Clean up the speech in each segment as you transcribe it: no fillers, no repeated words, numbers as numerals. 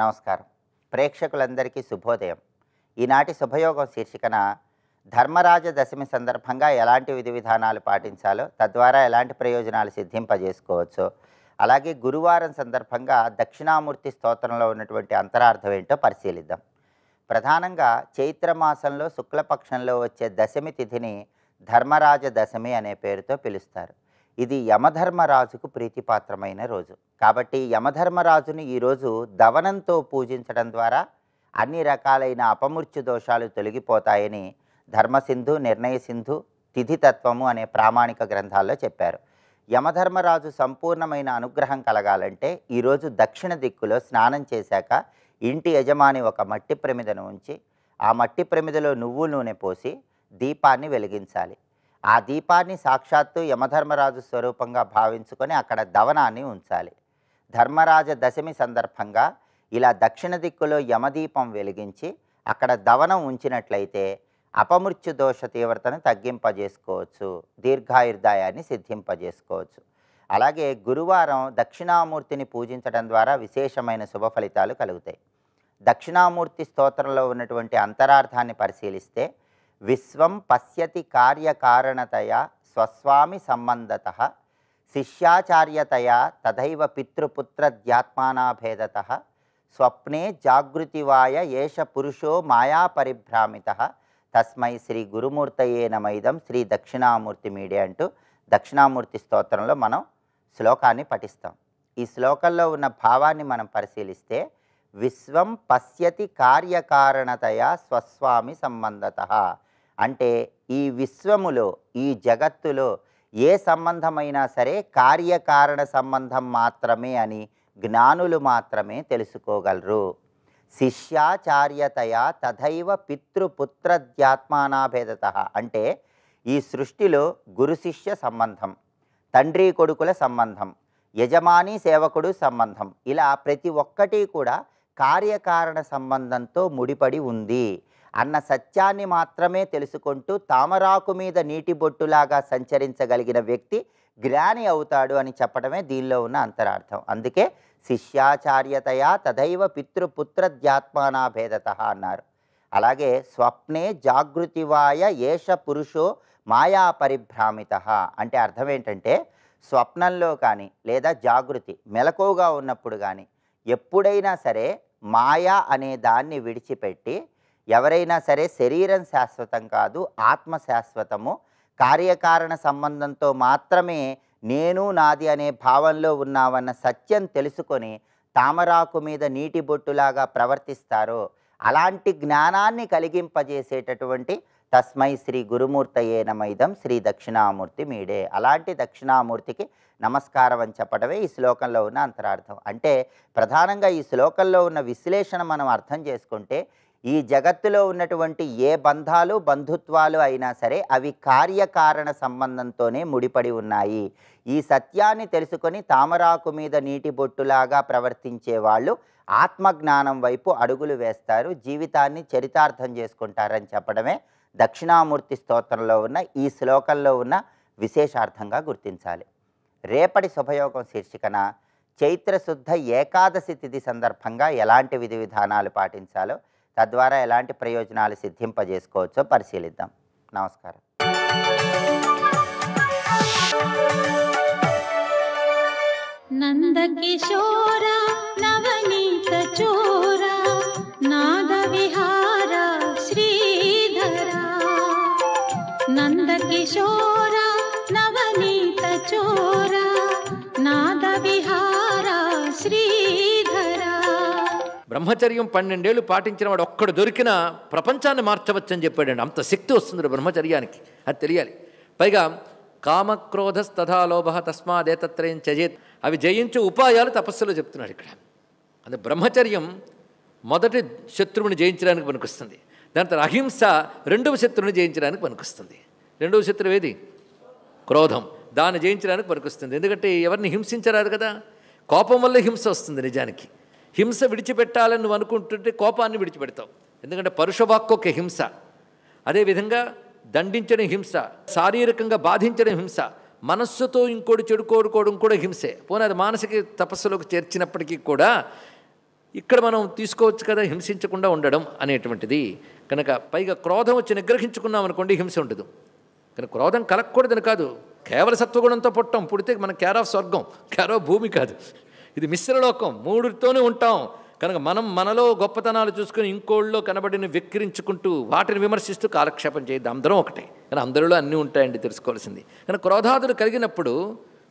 నమస్కారం. ప్రేక్షకులందరికీ శుభోదయం. ఈనాటి శుభయోగం శీర్షికన ధర్మరాజ దశమి సందర్భంగా ఎలాంటి విధి విధానాలు పాటించాలో, తద్వారా ఎలాంటి ప్రయోజనాలు సిద్ధింపజేసుకోవచ్చో, అలాగే గురువారం సందర్భంగా దక్షిణామూర్తి స్తోత్రంలో ఉన్నటువంటి అంతరార్థం ఏంటో పరిశీలిద్దాం. ప్రధానంగా చైత్రమాసంలో శుక్లపక్షంలో వచ్చే దశమి తిథిని ధర్మరాజ దశమి అనే పేరుతో పిలుస్తారు. ఇది యమధర్మరాజుకు ప్రీతిపాత్రమైన రోజు. కాబట్టి యమధర్మరాజుని ఈరోజు దవనంతో పూజించడం ద్వారా అన్ని రకాలైన అపమృత్యు దోషాలు తొలగిపోతాయని ధర్మసింధు, నిర్ణయసింధు, తిథితత్వము అనే ప్రామాణిక గ్రంథాల్లో చెప్పారు. యమధర్మరాజు సంపూర్ణమైన అనుగ్రహం కలగాలంటే ఈరోజు దక్షిణ దిక్కులో స్నానం చేశాక ఇంటి యజమాని ఒక మట్టి ప్రమిదను ఉంచి ఆ మట్టి ప్రమిదలో నువ్వుల నూనె పోసి దీపాన్ని వెలిగించాలి. ఆ దీపాన్ని సాక్షాత్తు యమధర్మరాజు స్వరూపంగా భావించుకొని అక్కడ దవనాన్ని ఉంచాలి. ధర్మరాజ దశమి సందర్భంగా ఇలా దక్షిణ దిక్కులో యమదీపం వెలిగించి అక్కడ దవనం ఉంచినట్లయితే అపమృత్యు దోష తీవ్రతను తగ్గింపజేసుకోవచ్చు, దీర్ఘాయుర్దాయాన్ని సిద్ధింపజేసుకోవచ్చు. అలాగే గురువారం దక్షిణామూర్తిని పూజించడం ద్వారా విశేషమైన శుభ ఫలితాలు కలుగుతాయి. దక్షిణామూర్తి స్తోత్రంలో ఉన్నటువంటి అంతరార్థాన్ని పరిశీలిస్తే విశ్వం పశ్యతి కార్యకారణతయా స్వస్వామి సంబంధతః శిష్యాచార్యతయా తథైవ పితృపుత్రధ్యాత్మానాభేదతః స్వప్నే జాగృతివాయ ఏష పురుషో మాయా పరిభ్రామితః తస్మై శ్రీ గురుమూర్తయే నమైదం శ్రీ దక్షిణామూర్తి మీడే అంటూ దక్షిణామూర్తి స్తోత్రంలో మనం శ్లోకాన్ని పఠిస్తాం. ఈ శ్లోకంలో ఉన్న భావాన్ని మనం పరిశీలిస్తే విశ్వం పశ్యతి కార్యకారణతయా స్వస్వామి సంబంధతః అంటే ఈ విశ్వములో, ఈ జగత్తులో ఏ సంబంధమైనా సరే కార్యకారణ సంబంధం మాత్రమే అని జ్ఞానులు మాత్రమే తెలుసుకోగలరు. శిష్యాచార్యతయా తథైవ పితృపుత్రధ్యాత్మానాభేదతః అంటే ఈ సృష్టిలో గురు శిష్య సంబంధం, తండ్రి కొడుకుల సంబంధం, యజమాని సేవకుడు సంబంధం, ఇలా ప్రతి ఒక్కటి కూడా కార్యకారణ సంబంధంతో ముడిపడి ఉంది అన్న సత్యాన్ని మాత్రమే తెలుసుకుంటూ తామరాకు మీద నీటి బొట్టులాగా సంచరించగలిగిన వ్యక్తి జ్ఞాని అవుతాడు అని చెప్పడమే దీనిలో ఉన్న అంతరార్థం. అందుకే శిష్యాచార్యతయా తథైవ పితృపుత్రధ్యాత్మానాభేదతః అన్నారు. అలాగే స్వప్నే జాగృతివాయ ఏష పురుషో మాయా పరిభ్రామితః అంటే అర్థం ఏంటంటే స్వప్నంలో కానీ లేదా జాగృతి మెలకువగా ఉన్నప్పుడు కానీ ఎప్పుడైనా సరే మాయా అనే దాన్ని విడిచిపెట్టి ఎవరైనా సరే శరీరం శాశ్వతం కాదు, ఆత్మ శాశ్వతము, కార్యకారణ సంబంధంతో మాత్రమే నేను నాది అనే భావంలో ఉన్నావన్న సత్యం తెలుసుకొని తామరాకు మీద నీటి బొట్టులాగా ప్రవర్తిస్తారో అలాంటి జ్ఞానాన్ని కలిగింపజేసేటటువంటి తస్మై శ్రీ గురుమూర్తయే నమైదం శ్రీ దక్షిణామూర్తి మీడే, అలాంటి దక్షిణామూర్తికి నమస్కారం అని చెప్పడమే ఈ శ్లోకంలో ఉన్న అంతరార్థం. అంటే ప్రధానంగా ఈ శ్లోకంలో ఉన్న విశ్లేషణ మనం అర్థం చేసుకుంటే ఈ జగత్తులో ఉన్నటువంటి ఏ బంధాలు, బంధుత్వాలు అయినా సరే అవి కార్యకారణ సంబంధంతోనే ముడిపడి ఉన్నాయి. ఈ సత్యాన్ని తెలుసుకొని తామరాకు మీద నీటి బొట్టులాగా ప్రవర్తించే వాళ్ళు ఆత్మజ్ఞానం వైపు అడుగులు వేస్తారు, జీవితాన్ని చరితార్థం చేసుకుంటారని చెప్పడమే దక్షిణామూర్తి స్తోత్రంలో ఉన్న ఈ శ్లోకంలో ఉన్న విశేషార్థంగా గుర్తించాలి. రేపటి శుభయోగం శీర్షికన చైత్రశుద్ధ ఏకాదశి తిథి సందర్భంగా ఎలాంటి విధి విధానాలు పాటించాలో, తద్వారా ఎలాంటి ప్రయోజనాలు సిద్ధింపజేసుకోవచ్చో పరిశీలిద్దాం. నమస్కారం. నందకిశోర నవనీత చోర నాద విహార శ్రీధర నందకిశోర నవనీత చోర నాద విహార శ్రీధర. బ్రహ్మచర్యం 12 ఏళ్ళు పాటించిన వాడు ఒక్కడు దొరికినా ప్రపంచాన్ని మార్చవచ్చని చెప్పాడండి. అంత శక్తి వస్తుంది బ్రహ్మచర్యానికి, అది తెలియాలి. పైగా కామక్రోధస్తథా లోభ తస్మాదేతత్రయం త్యజేత్ అవి జయించే ఉపాయాలు తపస్సులో చెప్తున్నాడు ఇక్కడ. అది బ్రహ్మచర్యం మొదటి శత్రువుని జయించడానికి పనికొస్తుంది. దాని తర్వాత అహింస రెండవ శత్రువుని జయించడానికి పనికొస్తుంది. రెండవ శత్రువు ఏది? క్రోధం. దాన్ని జయించడానికి పనికొస్తుంది. ఎందుకంటే ఎవరిని హింసించరాదు కదా, కోపం వల్ల హింస వస్తుంది. నిజానికి హింస విడిచిపెట్టాలని నువ్వు అనుకుంటుంటే కోపాన్ని విడిచిపెడతావు. ఎందుకంటే పరుషవాక్కు ఒక హింస, అదేవిధంగా దండించడం హింస, శారీరకంగా బాధించడం హింస, మనస్సుతో ఇంకోటి చెడు కోరుకోవడం కూడా హింసే. పోనీ అది మానసిక తపస్సులోకి చేర్చినప్పటికీ కూడా ఇక్కడ మనం తీసుకోవచ్చు కదా హింసించకుండా ఉండడం అనేటువంటిది. కనుక పైగా క్రోధం వచ్చి నిగ్రహించుకున్నాం అనుకోండి హింస ఉండదు. కానీ క్రోధం కలగకూడదని కాదు, కేవల సత్వగుణంతో పుట్టాం, పుడితే మనం కేర్ ఆఫ్ స్వర్గం, కేర్ ఆఫ్ భూమి కాదు, ఇది మిశ్రలోకం, మూడుతోనే ఉంటాం. కనుక మనం మనలో గొప్పతనాలు చూసుకుని ఇంకోళ్ళలో కనబడిన వెక్కిరించుకుంటూ వాటిని విమర్శిస్తూ కాలక్షేపం చేయద్దు. అందరం ఒకటే, కానీ అందరిలో అన్నీ ఉంటాయండి తెలుసుకోవాల్సింది. కానీ క్రోధాదులు కలిగినప్పుడు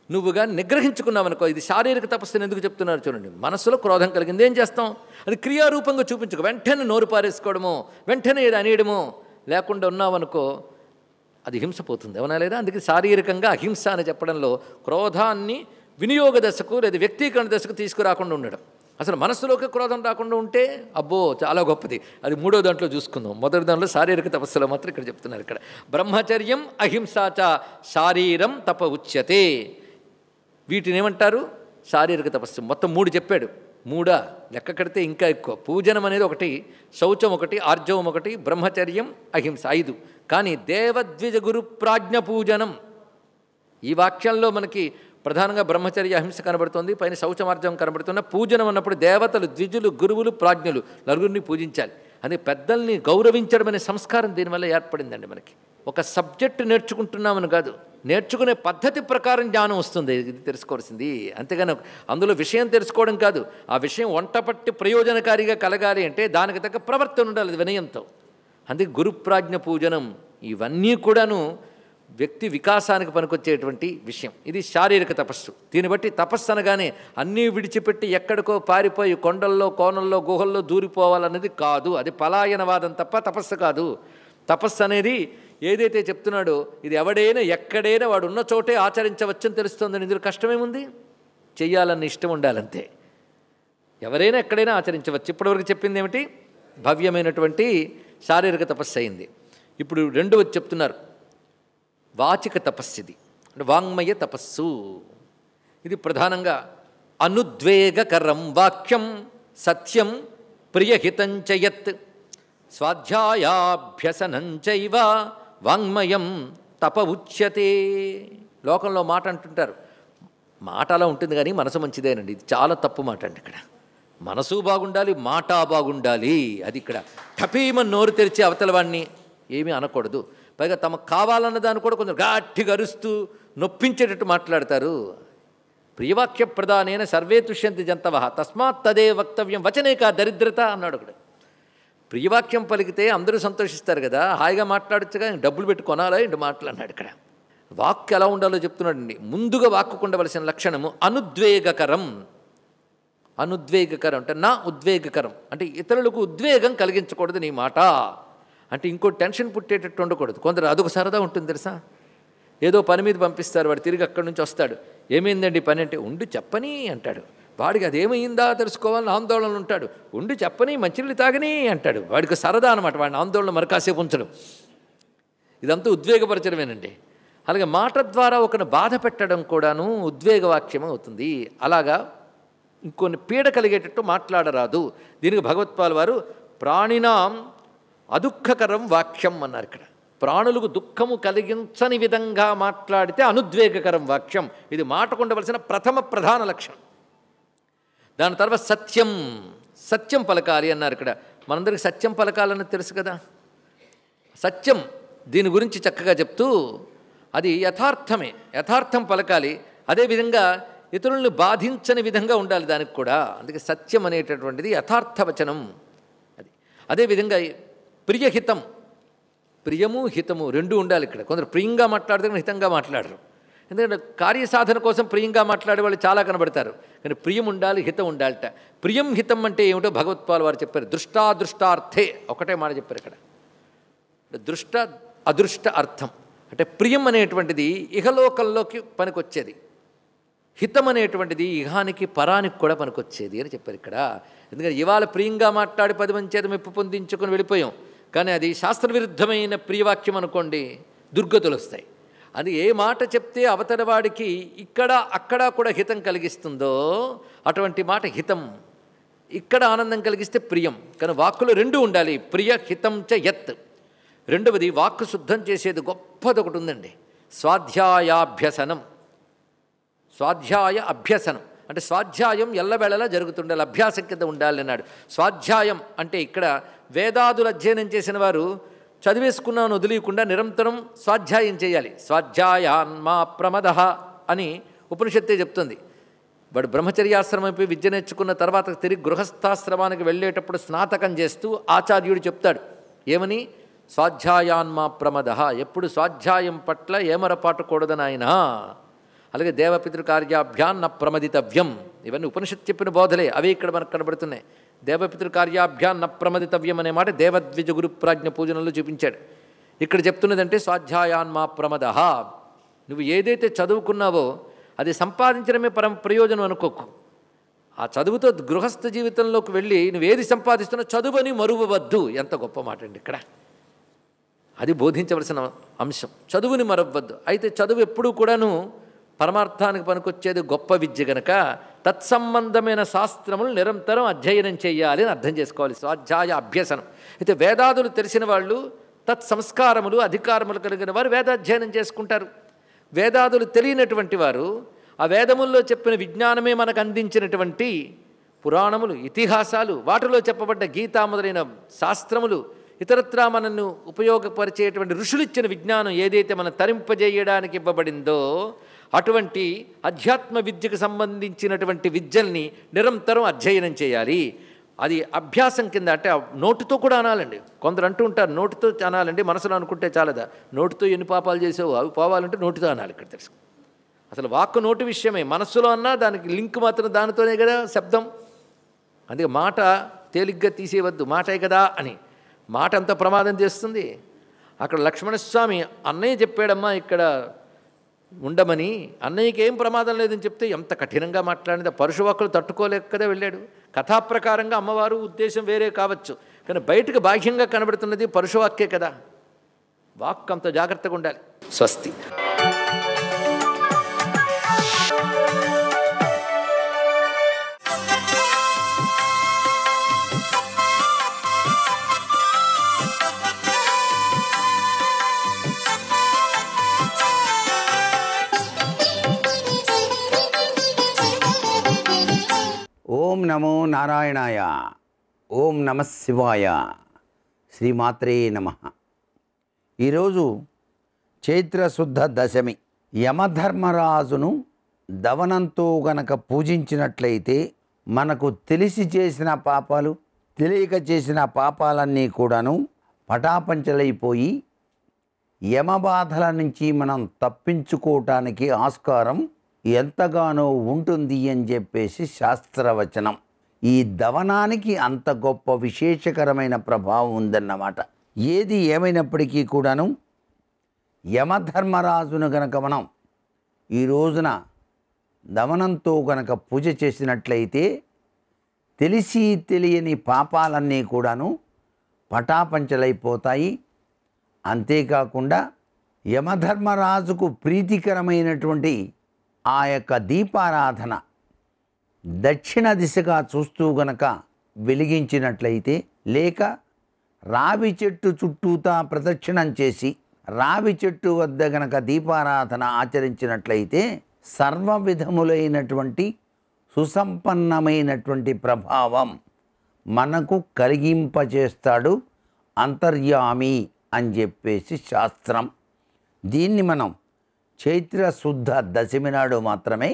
నువ్వు కానీ నిగ్రహించుకున్నావనుకో, ఇది శారీరక తపస్సుని ఎందుకు చెప్తున్నారు చూడండి. మనసులో క్రోధం కలిగింది ఏం చేస్తాం, అది క్రియారూపంగా చూపించుకో, వెంటనే నోరు పారేసుకోవడమో వెంటనే ఏది అనేయడమో లేకుండా ఉన్నావనుకో అది హింస పోతుంది, అవునా లేదా? అందుకే శారీరకంగా అహింస అని చెప్పడంలో క్రోధాన్ని వినియోగ దశకు లేదా వ్యక్తీకరణ దశకు తీసుకురాకుండా ఉండడం. అసలు మనస్సులోకి క్రోధం రాకుండా ఉంటే అబ్బో చాలా గొప్పది. అది మూడో దాంట్లో చూసుకుందాం. మొదటి దాంట్లో శారీరక తపస్సులో మాత్రం ఇక్కడ చెప్తున్నారు. ఇక్కడ బ్రహ్మచర్యం అహింసాచ శారీరం తప ఉచ్యతే. వీటిని ఏమంటారు? శారీరక తపస్సు. మొత్తం 3 చెప్పాడు. 3 లెక్క కడితే ఇంకా ఎక్కువ. పూజనం అనేది ఒకటి, శౌచం ఒకటి, ఆర్జవం ఒకటి, బ్రహ్మచర్యం, అహింస 5. కానీ దేవద్విజ గురు ప్రాజ్ఞ పూజనం ఈ వాక్యంలో మనకి ప్రధానంగా బ్రహ్మచర్య అహింస కనబడుతుంది, పైన శౌచమార్జం కనబడుతున్న. పూజనం అన్నప్పుడు దేవతలు, ద్విజులు, గురువులు, ప్రాజ్ఞులు నలుగురిని పూజించాలి. అది పెద్దల్ని గౌరవించడం అనే సంస్కారం దీనివల్ల ఏర్పడిందండి. మనకి ఒక సబ్జెక్టు నేర్చుకుంటున్నామని కాదు, నేర్చుకునే పద్ధతి ప్రకారం జ్ఞానం వస్తుంది, ఇది తెలుసుకోవాల్సింది. అంతేగాని అందులో విషయం తెలుసుకోవడం కాదు, ఆ విషయం వంటపట్టి ప్రయోజనకారిగా కలగాలి అంటే దానికి తగ్గ ప్రవర్తన ఉండాలి వినయంతో. అందుకే గురుప్రాజ్ఞ పూజనం ఇవన్నీ కూడాను వ్యక్తి వికాసానికి పనికొచ్చేటువంటి విషయం. ఇది శారీరక తపస్సు. దీన్ని బట్టి తపస్సు అనగానే అన్నీ విడిచిపెట్టి ఎక్కడికో పారిపోయి కొండల్లో, కోనల్లో, గుహల్లో దూరిపోవాలన్నది కాదు. అది పలాయనవాదం తప్ప తపస్సు కాదు. తపస్సు అనేది ఏదైతే చెప్తున్నాడో ఇది ఎవడైనా ఎక్కడైనా వాడు ఉన్న చోటే ఆచరించవచ్చని తెలుస్తుందని ఇందులో కష్టమేముంది? చెయ్యాలన్న ఇష్టం ఉండాలంతే. ఎవరైనా ఎక్కడైనా ఆచరించవచ్చు. ఇప్పటివరకు చెప్పింది ఏమిటి? భవ్యమైనటువంటి శారీరక తపస్సు అయింది. ఇప్పుడు రెండవది చెప్తున్నారు, వాచిక తపస్సు. ఇది అంటే వాంగ్మయ తపస్సు. ఇది ప్రధానంగా అనుద్వేగకరం వాక్యం సత్యం ప్రియహితంచయత్ స్వాధ్యాయాభ్యసనంచైవ వాంగ్మయం తప ఉచ్యతే. లోకంలో మాట అంటుంటారు, మాట అలా ఉంటుంది కానీ మనసు మంచిదేనండి. ఇది చాలా తప్పు మాట అండి. ఇక్కడ మనసు బాగుండాలి, మాట బాగుండాలి. అది ఇక్కడ టపీమని నోరు తెరిచి అవతల వాడిని ఏమీ అనకూడదు. పైగా తమకు కావాలన్న దాన్ని కూడా కొంచెం గట్టిగా అరుస్తూ నొప్పించేటట్టు మాట్లాడతారు. ప్రియవాక్య ప్రధానైన సర్వే తుష్యంతి జంతవ తస్మాత్ తదే వక్తవ్యం వచనేకా దరిద్రత అన్నాడు. అక్కడ ప్రియవాక్యం పలికితే అందరూ సంతోషిస్తారు కదా, హాయిగా మాట్లాడచ్చుగా, డబ్బులు పెట్టి కొనాలా ఇంటి మాట్లాడినాడు. ఇక్కడ వాక్కు ఎలా ఉండాలో చెప్తున్నాడండి. ముందుగా వాక్కు ఉండవలసిన లక్షణము అనుద్వేగకరం. అనుద్వేగకరం అంటే నా ఉద్వేగకరం అంటే ఇతరులకు ఉద్వేగం కలిగించకూడదు నీ మాట. అంటే ఇంకో టెన్షన్ పుట్టేటట్టు ఉండకూడదు. కొందరు అదొక సరదా ఉంటుంది తెలుసా. ఏదో పని మీద పంపిస్తారు, వాడు తిరిగి అక్కడి నుంచి వస్తాడు, ఏమైందండి పని అంటే, ఉండి చెప్పని అంటాడు. వాడికి అదేమైందా తెలుసుకోవాలని ఆందోళనలు ఉంటాడు. ఉండి చెప్పని మంచినీళ్ళు తాగని అంటాడు. వాడికి సరదా అనమాట, వాడిని ఆందోళన మరకాసేపు ఉంచడం. ఇదంతా ఉద్వేగపరచడమేనండి. అలాగే మాట ద్వారా ఒకరిని బాధ పెట్టడం కూడాను ఉద్వేగవాక్యం అవుతుంది. అలాగా ఇంకొన్ని పీడ కలిగేటట్టు మాట్లాడరాదు. దీనికి భగవత్పాల్ వారు ప్రాణినాం అదుఃఖకరం వాక్యం అన్నారు. ఇక్కడ ప్రాణులకు దుఃఖము కలిగించని విధంగా మాట్లాడితే అనుద్వేగకరం వాక్యం. ఇది మాటకు ఉండవలసిన ప్రథమ ప్రధాన లక్షణం. దాని తర్వాత సత్యం, సత్యం పలకాలి అన్నారు. ఇక్కడ మనందరికీ సత్యం పలకాలని తెలుసు కదా. సత్యం దీని గురించి చక్కగా చెప్తూ అది యథార్థమే, యథార్థం పలకాలి. అదేవిధంగా ఇతరులను బాధించని విధంగా ఉండాలి దానికి కూడా. అందుకే సత్యం అనేటటువంటిది యథార్థవచనం. అది అదేవిధంగా ప్రియహితం, ప్రియము హితము రెండు ఉండాలి. ఇక్కడ కొందరు ప్రియంగా మాట్లాడితే హితంగా మాట్లాడరు. ఎందుకంటే కార్యసాధన కోసం ప్రియంగా మాట్లాడే వాళ్ళు చాలా కనబడతారు. కానీ ప్రియం ఉండాలి, హితం ఉండాలట. ప్రియం హితం అంటే ఏమిటో భగవత్పాల్ వారు చెప్పారు. దృష్టాదృష్టార్థే ఒకటే మాట చెప్పారు ఇక్కడ. దృష్ట అదృష్ట అర్థం అంటే ప్రియం అనేటువంటిది ఇహలోకంలోకి పనికొచ్చేది, హితం అనేటువంటిది ఇహానికి పరానికి కూడా పనికొచ్చేది అని చెప్పారు ఇక్కడ. ఎందుకంటే ఇవాళ ప్రియంగా మాట్లాడి 10 మంది చేత మెప్పు పొందించుకొని వెళ్ళిపోయాం. కానీ అది శాస్త్రవిరుద్ధమైన ప్రియవాక్యం అనుకోండి, దుర్గతులు వస్తాయి. అది ఏ మాట చెప్తే అవతల వాడికి ఇక్కడ అక్కడ కూడా హితం కలిగిస్తుందో అటువంటి మాట హితం. ఇక్కడ ఆనందం కలిగిస్తే ప్రియం. కానీ వాక్కులు రెండు ఉండాలి, ప్రియ హితం చ యత్. రెండవది వాక్కు శుద్ధం చేసేది గొప్పది ఒకటి ఉందండి, స్వాధ్యాయాభ్యసనం. స్వాధ్యాయ అభ్యసనం అంటే స్వాధ్యాయం ఎల్లవేళలా జరుగుతుండాలి, అభ్యాసం కింద ఉండాలి అన్నాడు. స్వాధ్యాయం అంటే ఇక్కడ వేదాదులు అధ్యయనం చేసిన వారు చదివేసుకున్నాను వదిలేయకుండా నిరంతరం స్వాధ్యాయం చేయాలి. స్వాధ్యాయాన్మా ప్రమదః అని ఉపనిషత్తే చెప్తుంది. వాడు బ్రహ్మచర్యాశ్రమంపై విద్య నేర్చుకున్న తర్వాత తిరిగి గృహస్థాశ్రమానికి వెళ్ళేటప్పుడు స్నాతకం చేస్తూ ఆచార్యుడు చెప్తాడు ఏమని, స్వాధ్యాయాన్మా ప్రమదః, ఎప్పుడు స్వాధ్యాయం పట్ల ఏమరపాటుకూడదని ఆయన. అలాగే దేవపితృకార్యాభ్యాన్న ప్రమదితవ్యం, ఇవన్నీ ఉపనిషత్తు చెప్పిన బోధలే, అవి ఇక్కడ మనకు కనబడుతున్నాయి. దేవపితృకార్యాభ్యాన్న ప్రమదితవ్యం అనే మాట దేవద్విజ గురు ప్రాజ్ఞ పూజనలో చూపించాడు. ఇక్కడ చెప్తున్నదంటే స్వాధ్యాయాన్మా ప్రమదః, నువ్వు ఏదైతే చదువుకున్నావో అది సంపాదించడమే ప్రయోజనం అనుకోకు. ఆ చదువుతో గృహస్థ జీవితంలోకి వెళ్ళి నువ్వేది సంపాదిస్తున్నా చదువుని మరువవద్దు. ఎంత గొప్ప మాట అండి ఇక్కడ, అది బోధించవలసిన అంశం. చదువుని మరవద్దు. అయితే చదువు ఎప్పుడూ కూడాను పరమార్థానికి పనికొచ్చేది గొప్ప విద్య గనక తత్సంబంధమైన శాస్త్రములు నిరంతరం అధ్యయనం చేయాలి అని అర్థం చేసుకోవాలి. స్వాధ్యాయ అభ్యసనం. అయితే వేదాదులు తెలిసిన వాళ్ళు, తత్సంస్కారములు అధికారములు కలిగిన వారు వేదాధ్యయనం చేసుకుంటారు. వేదాదులు తెలియనటువంటి వారు ఆ వేదముల్లో చెప్పిన విజ్ఞానమే మనకు అందించినటువంటి పురాణములు, ఇతిహాసాలు, వాటిలో చెప్పబడ్డ గీతా మొదలైన శాస్త్రములు, ఇతరత్రా మనల్ని ఉపయోగపరిచేటువంటి ఋషులు ఇచ్చిన విజ్ఞానం ఏదైతే మనం తరింపజేయడానికి ఇవ్వబడిందో అటువంటి అధ్యాత్మ విద్యకు సంబంధించినటువంటి విద్యల్ని నిరంతరం అధ్యయనం చేయాలి. అది అభ్యాసం కింద, అంటే నోటుతో కూడా అనాలండి. కొందరు అంటూ ఉంటారు నోటుతో అనాలండి, మనసులో అనుకుంటే చాలదా, నోటుతో ఎన్ని పాపాలు చేసావు అవి పోవాలంటే నోటితో అనాలి. ఇక్కడ తెలుసు, అసలు వాక్కు నోటి విషయమే, మనస్సులో అన్నా దానికి లింక్ మాత్రం దానితోనే కదా శబ్దం. అందుకే మాట తేలిగ్గా తీసేయవద్దు, మాటే కదా అని. మాట అంత ప్రమాదం చేస్తుంది. అక్కడ లక్ష్మణస్వామి అన్నయ్య చెప్పాడమ్మా ఇక్కడ ఉండమని, అన్నయ్యకి ఏం ప్రమాదం లేదని చెప్తే ఎంత కఠినంగా మాట్లాడింది. పరుషవాక్కులు తట్టుకోలేక కదా వెళ్ళాడు. కథాప్రకారంగా అమ్మవారు ఉద్దేశం వేరే కావచ్చు, కానీ బయటకు బాహ్యంగా కనబడుతున్నది పరుషవాక్యే కదా. వాక్ అంత జాగ్రత్తగా ఉండాలి. స్వస్తి. ఓం నమో నారాయణాయ. ఓం నమ శివాయ. శ్రీమాత్రే నమ. ఈరోజు చైత్రశుద్ధ దశమి. యమధర్మరాజును దవనంతో గనక పూజించినట్లయితే మనకు తెలిసి చేసిన పాపాలు, తెలియక చేసిన పాపాలన్నీ కూడాను పటాపంచలైపోయి యమబాధల నుంచి మనం తప్పించుకోవటానికి ఆస్కారం ఎంతగానో ఉంటుంది అని చెప్పేసి శాస్త్రవచనం. ఈ దవనానికి అంత గొప్ప విశేషకరమైన ప్రభావం ఉందన్నమాట. ఏది ఏమైనప్పటికీ కూడాను యమధర్మరాజును గనక మనం ఈ రోజున దవనంతో గనక పూజ చేసినట్లయితే తెలిసి తెలియని పాపాలన్నీ కూడాను పటాపంచలైపోతాయి. అంతేకాకుండా యమధర్మరాజుకు ప్రీతికరమైనటువంటి ఆ యొక్క దీపారాధన దక్షిణ దిశగా చూస్తూ గనక వెలిగించినట్లయితే, లేక రావి చెట్టు చుట్టూతా ప్రదక్షిణం చేసి రావి చెట్టు వద్ద గనక దీపారాధన ఆచరించినట్లయితే సర్వ విధములైనటువంటి సుసంపన్నమైనటువంటి ప్రభావం మనకు కలిగింపజేస్తాడు అంతర్యామి అని చెప్పేసి శాస్త్రం. దీన్ని మనం చైత్ర శుద్ధ దశమి నాడు మాత్రమే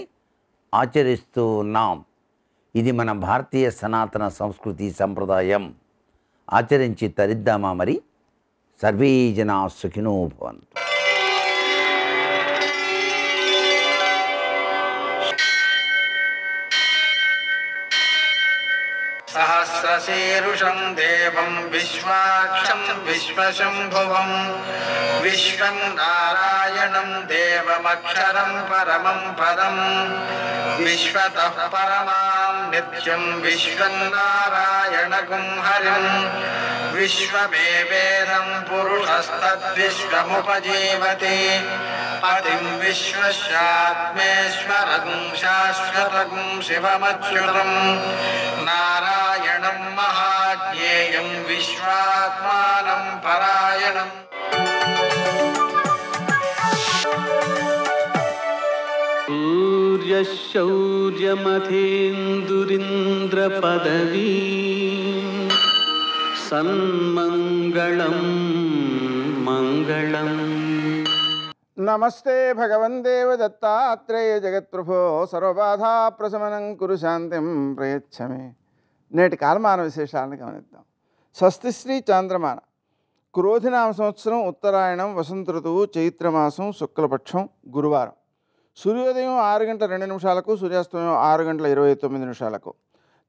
ఆచరిస్తూ ఉన్నాం. ఇది మన భారతీయ సనాతన సంస్కృతి సంప్రదాయం. ఆచరించి తరిద్దామా మరి? సర్వే జనా సుఖినో భవంతు. सहस्रशीर्षं देवं विश्वाक्षं विश्वशम्भुवं विश्वं नारायणं देवमक्षरं परमं पदं विश्वतः परमां नित्यं विश्वं नारायणगुं हरिं विश्वमेवेदं पुरुषस्तद्विश्वमुपजीवति पतिं विश्वस्यात्मेश्वरगुं शाश्वतगुं शिवमच्युतं नारायणं महाज्ञेयं विश्वात्मानं परायणम्. सूर्य శౌర్యమథేందురింద్రపదవీ సన్మంగళం మంగళం. నమస్తే భగవన్ దేవ దత్తాత్రేయ జగత్ప్రభో సర్వబాధా ప్రశమనం కురు శాంతిం ప్రయచ్చమే. నేటి కాలమాన విశేషాలను గమనిద్దాం. స్వస్తిశ్రీ చాంద్రమాన క్రోధినామ సంవత్సరం ఉత్తరాయణం వసంత ఋతువు చైత్రమాసం శుక్లపక్షం గురువారం. సూర్యోదయం 6:02 సూర్యాస్తమయం 6:29.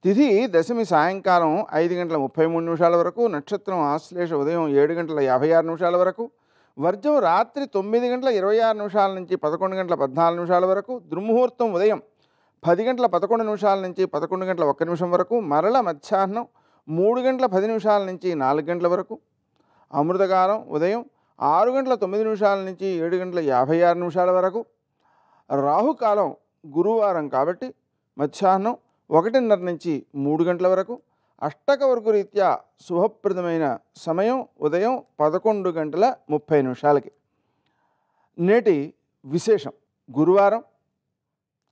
తిథి దశమి సాయంకాలం 5:33 వరకు. నక్షత్రం ఆశ్లేష ఉదయం 7:56 వరకు. వర్జం రాత్రి 9:26 నుంచి 11:14 వరకు. దుర్ముహూర్తం ఉదయం 10:11 నుంచి 11:01 వరకు. మరల మధ్యాహ్నం 3:10 నుంచి 4 వరకు. అమృతకాలం ఉదయం 6:09 నుంచి 7:56 వరకు. రాహుకాలం గురువారం కాబట్టి మధ్యాహ్నం 1:30 నుంచి 3 వరకు. అష్టకవర్గు రీత్యా శుభప్రదమైన సమయం ఉదయం 11:30. నేటి విశేషం గురువారం,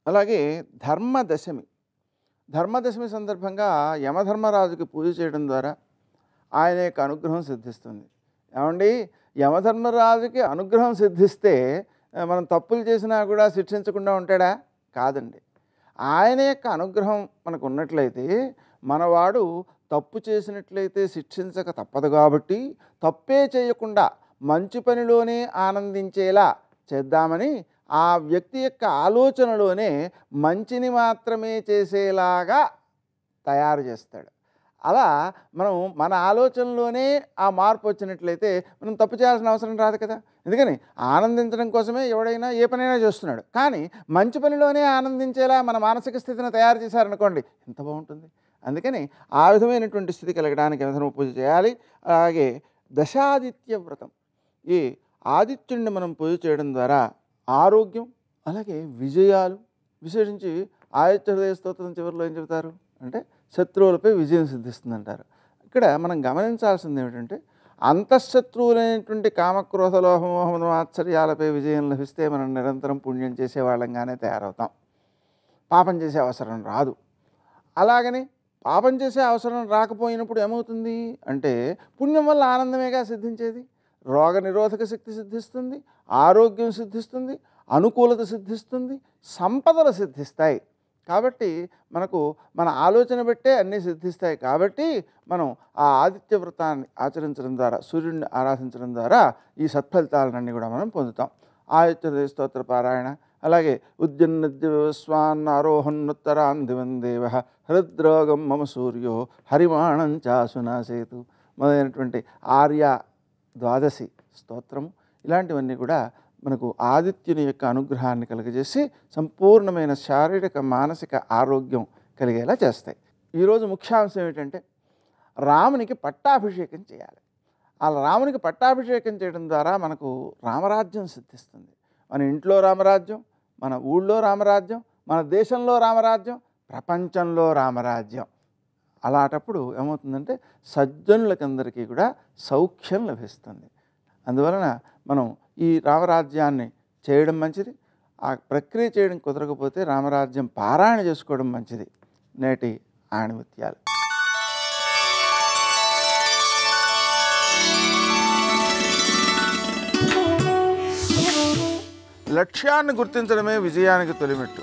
అలాగే ధర్మదశమి. ధర్మదశమి సందర్భంగా యమధర్మరాజుకి పూజ చేయడం ద్వారా ఆయన యొక్క అనుగ్రహం సిద్ధిస్తుంది. ఏమండి, యమధర్మరాజుకి అనుగ్రహం సిద్ధిస్తే మనం తప్పులు చేసినా కూడా శిక్షించకుండా ఉంటాడా? కాదండి. ఆయన యొక్క అనుగ్రహం మనకు ఉన్నట్లయితే మనవాడు తప్పు చేసినట్లయితే శిక్షించక తప్పదు. కాబట్టి తప్పే చేయకుండా మంచి పనిలోనే ఆనందించేలా చేద్దామని ఆ వ్యక్తి యొక్క ఆలోచనలోనే మంచిని మాత్రమే చేసేలాగా తయారు చేస్తాడు. అలా మనం మన ఆలోచనలోనే ఆ మార్పు వచ్చినట్లయితే మనం తప్పు చేయాల్సిన అవసరం రాదు కదా. ఎందుకని ఆనందించడం కోసమే ఎవడైనా ఏ పనైనా చేస్తున్నాడు. కానీ మంచి పనిలోనే ఆనందించేలా మన మానసిక స్థితిని తయారు చేశారనుకోండి, ఎంత బాగుంటుంది. అందుకని ఆ విధమైనటువంటి స్థితి కలగడానికి యమధర్మ పూజ చేయాలి. అలాగే దశాదిత్య వ్రతం, ఈ ఆదిత్యుడిని మనం పూజ చేయడం ద్వారా ఆరోగ్యం, అలాగే విజయాలు. విశేషించి ఆదిత్య హృదయ స్తోత్రం చివరిలో ఏం చెబుతారు అంటే శత్రువులపై విజయం సిద్ధిస్తుందంటారు. ఇక్కడ మనం గమనించాల్సింది ఏమిటంటే అంతఃశత్రువులైనటువంటి కామక్రోధ లోహమోహ ఆశ్చర్యాలపై విజయం లభిస్తే మనం నిరంతరం పుణ్యం చేసేవాళ్ళంగానే తయారవుతాం. పాపం చేసే అవసరం రాదు. అలాగని పాపం చేసే అవసరం రాకపోయినప్పుడు ఏమవుతుంది అంటే పుణ్యం వల్ల ఆనందమేగా సిద్ధించేది. రోగ నిరోధక శక్తి సిద్ధిస్తుంది, ఆరోగ్యం సిద్ధిస్తుంది, అనుకూలత సిద్ధిస్తుంది, సంపదలు సిద్ధిస్తాయి. కాబట్టి మనకు మన ఆలోచన బట్టే అన్నీ సిద్ధిస్తాయి. కాబట్టి మనం ఆ ఆదిత్య వ్రతాన్ని ఆచరించడం ద్వారా, సూర్యుడిని ఆరాధించడం ద్వారా ఈ సత్ఫలితాలన్నీ కూడా మనం పొందుతాం. ఆదిత్య హృదయ స్తోత్ర పారాయణ, అలాగే ఉద్యన్నద్య విశ్వాన్నారోహన్నుత్తరాన్ దివందేవ హృద్రోగం మమ సూర్యో హరిమాణం చాసునాసేతు మొదలైనటువంటి ఆర్య ద్వాదశి స్తోత్రము, ఇలాంటివన్నీ కూడా మనకు ఆదిత్యుని యొక్క అనుగ్రహాన్ని కలుగజేసి సంపూర్ణమైన శారీరక మానసిక ఆరోగ్యం కలిగేలా చేస్తాయి. ఈరోజు ముఖ్యాంశం ఏమిటంటే రామునికి పట్టాభిషేకం చేయాలి. అలా రామునికి పట్టాభిషేకం చేయడం ద్వారా మనకు రామరాజ్యం సిద్ధిస్తుంది. మన ఇంట్లో రామరాజ్యం, మన ఊళ్ళో రామరాజ్యం, మన దేశంలో రామరాజ్యం, ప్రపంచంలో రామరాజ్యం. అలాంటప్పుడు ఏమవుతుందంటే సజ్జనులకందరికీ కూడా సౌఖ్యం లభిస్తుంది. అందువలన మనం ఈ రామరాజ్యాన్ని చేయడం మంచిది. ఆ ప్రక్రియ చేయడం కుదరకపోతే రామరాజ్యం పారాయణ చేసుకోవడం మంచిది. నేటి ఆణిముత్యాలు. లక్ష్యాన్ని గుర్తించడమే విజయానికి తొలిమెట్టు.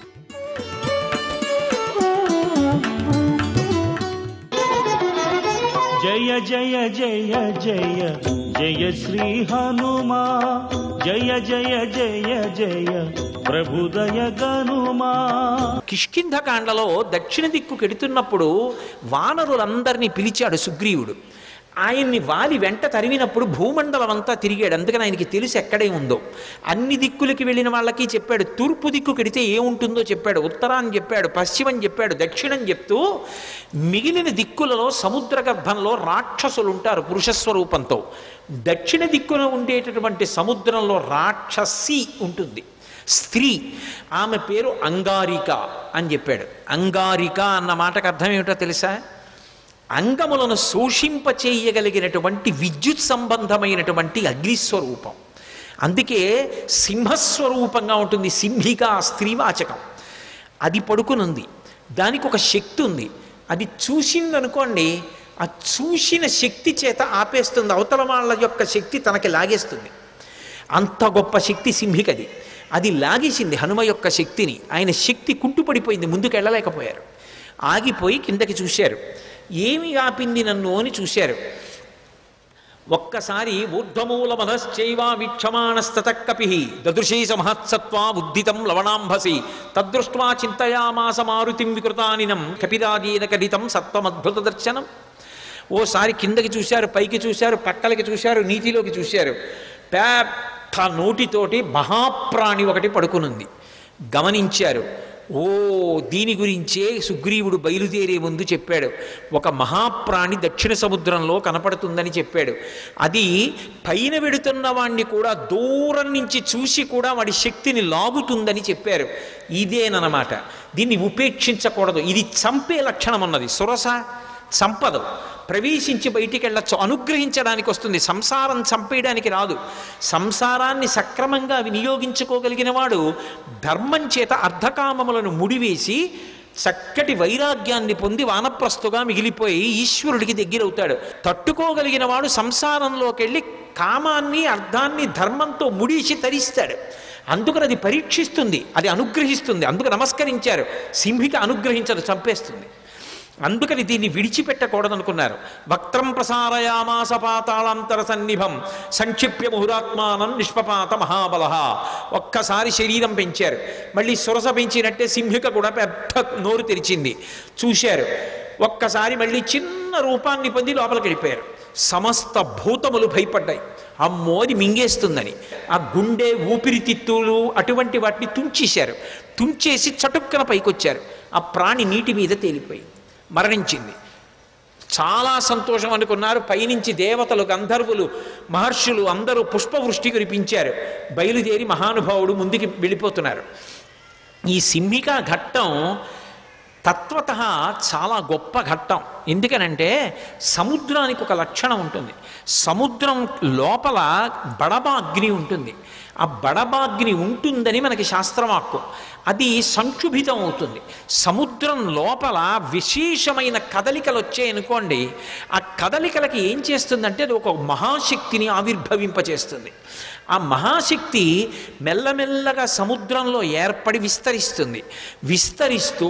జయ జయ జయ జయ జయ శ్రీ హనుమా, జయ జయ జయ జయ ప్రభుదయ గనుమా. కిష్కింధకాండలో దక్షిణ దిక్కు కెడుతున్నప్పుడు వానరులందరినీ పిలిచాడు సుగ్రీవుడు. ఆయన్ని వాలి వెంట తరిమినప్పుడు భూమండలం అంతా తిరిగాడు. అందుకని ఆయనకి తెలుసు ఎక్కడే ఉందో. అన్ని దిక్కులకి వెళ్ళిన వాళ్ళకి చెప్పాడు. తూర్పు దిక్కు కెడితే ఏముంటుందో చెప్పాడు, ఉత్తరాన్ని చెప్పాడు, పశ్చిమం చెప్పాడు, దక్షిణం చెప్తూ మిగిలిన దిక్కులలో సముద్ర గర్భంలో రాక్షసులు ఉంటారు పురుషస్వరూపంతో. దక్షిణ దిక్కున ఉండేటటువంటి సముద్రంలో రాక్షసి ఉంటుంది, స్త్రీ. ఆమె పేరు అంగారిక అని చెప్పాడు. అంగారిక అన్న మాటకు అర్థం ఏమిటో తెలుసా? అంగములను శోషింపచేయగలిగినటువంటి విద్యుత్ సంబంధమైనటువంటి అగ్నిస్వరూపం. అందుకే సింహస్వరూపంగా ఉంటుంది. సింహిక స్త్రీవాచకం. అది పడుకునుంది. దానికి ఒక శక్తి ఉంది. అది చూసిందనుకోండి, ఆ చూసిన శక్తి చేత ఆపేస్తుంది, అవతల వాళ్ళ యొక్క శక్తి తనకి లాగేస్తుంది. అంత గొప్ప శక్తి సింహికది. అది లాగేసింది హనుమ యొక్క శక్తిని. ఆయన శక్తి కుంటుపడిపోయింది, ముందుకు వెళ్ళలేకపోయారు. ఆగిపోయి కిందకి చూశారు. ఏమి ఆపింది నన్ను అని చూశారు. ఒక్కసారి ఊర్ధ్వమూల మనశ్చైవ వీక్షమాణస్తతకపి దదృశీ సమహత్సత్వా ఉద్దితం లవణాంభసి తద్దృష్ట్వా చింతయామాస మారుతిం వికృతానినం కపిరాజేన కడితం సత్వమద్భుత దర్శనం. ఓసారి కిందకి చూశారు, పైకి చూశారు, పక్కలకి చూశారు, నీటిలోకి చూశారు. పెద్ద నోటితోటి మహాప్రాణి ఒకటి పడుకునుంది. గమనించారు. ఓ, దీని గురించే సుగ్రీవుడు బయలుదేరే ముందు చెప్పాడు, ఒక మహాప్రాణి దక్షిణ సముద్రంలో కనపడుతుందని చెప్పాడు. అది పైన వెడుతున్న వాణ్ణి కూడా దూరం నుంచి చూసి కూడా వాడి శక్తిని లాగుతుందని చెప్పారు. ఇదేనమాట. దీన్ని ఉపేక్షించకూడదు. ఇది చంపే లక్షణం ఉన్నది. సురస చంపదు, ప్రవేశించి బయటికి వెళ్ళచ్చు, అనుగ్రహించడానికి వస్తుంది. సంసారం చంపేయడానికి రాదు. సంసారాన్ని సక్రమంగా వినియోగించుకోగలిగిన వాడు ధర్మం చేత అర్ధకామములను ముడివేసి చక్కటి వైరాగ్యాన్ని పొంది వానప్రస్తుగా మిగిలిపోయి ఈశ్వరుడికి దగ్గరవుతాడు. తట్టుకోగలిగిన వాడు సంసారంలోకి వెళ్ళి కామాన్ని అర్ధాన్ని ధర్మంతో ముడిసి తరిస్తాడు. అందుకని అది పరీక్షిస్తుంది, అది అనుగ్రహిస్తుంది. అందుకు నమస్కరించారు. సింహిక అనుగ్రహించదు, చంపేస్తుంది. అందుకని దీన్ని విడిచిపెట్టకూడదనుకున్నారు. వక్త్రం ప్రసారయామాస పాతాళాంతర సన్నిభం సంక్షిప్య ముహురాత్మానం నిష్పపాత మహాబల. ఒక్కసారి శరీరం పెంచారు, మళ్ళీ సురస పెంచినట్టే సింహిక కూడా పెద్ద నోరు తెరిచింది. చూశారు. ఒక్కసారి మళ్ళీ చిన్న రూపాన్ని పొంది లోపలికి వెళ్ళిపోయారు. సమస్త భూతములు భయపడ్డాయి. అమ్మో, అది మింగేస్తుందని. ఆ గుండె, ఊపిరితిత్తులు అటువంటి వాటిని తుంచేశారు. తుంచేసి చటుక్కన పైకొచ్చారు. ఆ ప్రాణి నీటి మీద తేలిపోయింది, మరణించింది. చాలా సంతోషం అనుకున్నారు. పైనుంచి దేవతలు, గంధర్వులు, మహర్షులు అందరూ పుష్పవృష్టి కురిపించారు. బయలుదేరి మహానుభావుడు ముందుకి వెళ్ళిపోతున్నారు. ఈ సింహికా ఘట్టం తత్వత చాలా గొప్ప ఘట్టం. ఎందుకనంటే సముద్రానికి ఒక లక్షణం ఉంటుంది. సముద్రం లోపల బడబాగ్ని ఉంటుంది. ఆ బడబాగ్ని ఉంటుందని మనకి శాస్త్రవాక్కు. అది సంక్షుభితం అవుతుంది. సముద్రం లోపల విశేషమైన కదలికలు వచ్చాయనుకోండి, ఆ కదలికలకి ఏం చేస్తుందంటే అది ఒక మహాశక్తిని ఆవిర్భవింపచేస్తుంది. ఆ మహాశక్తి మెల్లమెల్లగా సముద్రంలో ఏర్పడి విస్తరిస్తుంది. విస్తరిస్తూ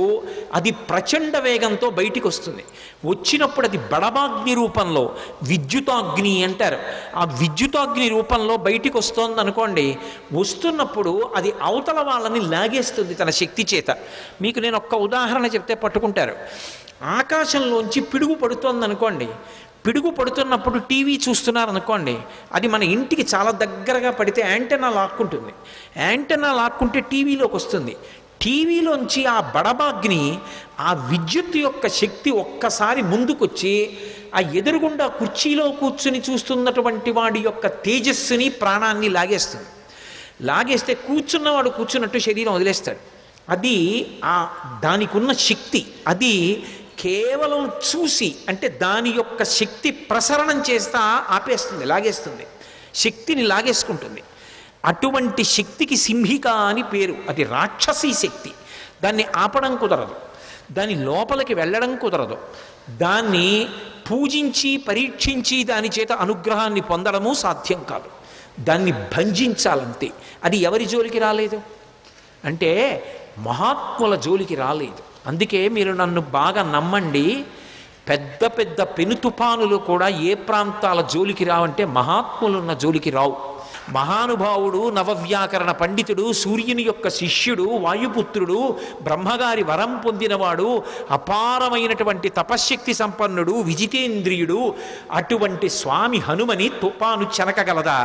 అది ప్రచండ వేగంతో బయటికి వస్తుంది. వచ్చినప్పుడు అది బడబాగ్ని రూపంలో, విద్యుతాగ్ని అంటారు, ఆ విద్యుతాగ్ని రూపంలో బయటికి వస్తోంది అనుకోండి. వస్తున్నప్పుడు అది అవతల వాళ్ళని లాగేస్తుంది తన శక్తి చేత. మీకు నేను ఒక్క ఉదాహరణ చెప్తే పట్టుకుంటారు. ఆకాశంలోంచి పిడుగు పడుతోంది అనుకోండి. పిడుగు పడుతున్నప్పుడు టీవీ చూస్తున్నారు అనుకోండి, అది మన ఇంటికి చాలా దగ్గరగా పడితే యాంటెన్నా లాక్కుంటుంది. యాంటెన్నా లాక్కుంటే టీవీలోకి వస్తుంది. టీవీలోంచి ఆ బడబాగ్ని, ఆ విద్యుత్ యొక్క శక్తి ఒక్కసారి ముందుకొచ్చి ఆ ఎదురుగుండా కుర్చీలో కూర్చుని చూస్తున్నటువంటి వాడి యొక్క తేజస్సుని, ప్రాణాన్ని లాగేస్తుంది. లాగేస్తే కూర్చున్నవాడు కూర్చున్నట్టు శరీరం వదిలేస్తాడు. అది దానికి ఉన్న శక్తి. అది కేవలం చూసి, అంటే దాని యొక్క శక్తి ప్రసరణం చేస్తా ఆపేస్తుంది, లాగేస్తుంది, శక్తిని లాగేసుకుంటుంది. అటువంటి శక్తికి సింహిక అని పేరు. అది రాక్షసీ శక్తి. దాన్ని ఆపడం కుదరదు, దాని లోపలికి వెళ్ళడం కుదరదు. దాన్ని పూజించి పరీక్షించి దాని చేత అనుగ్రహాన్ని పొందడము సాధ్యం కాదు. దాన్ని భంజించాలంతే. అది ఎవరి జోలికి రాలేదు అంటే మహాత్ముల జోలికి రాలేదు. అందుకే మీరు నన్ను బాగా నమ్మండి, పెద్ద పెద్ద పెను తుఫానులు కూడా ఏ ప్రాంతాల జోలికి రావంటే మహాత్ములున్న జోలికి రావు. మహానుభావుడు, నవవ్యాకరణ పండితుడు, సూర్యుని యొక్క శిష్యుడు, వాయుపుత్రుడు, బ్రహ్మగారి వరం పొందినవాడు, అపారమైనటువంటి తపశ్శక్తి సంపన్నుడు, విజితేంద్రియుడు, అటువంటి స్వామి హనుమని తుఫాను చెనకగలదా?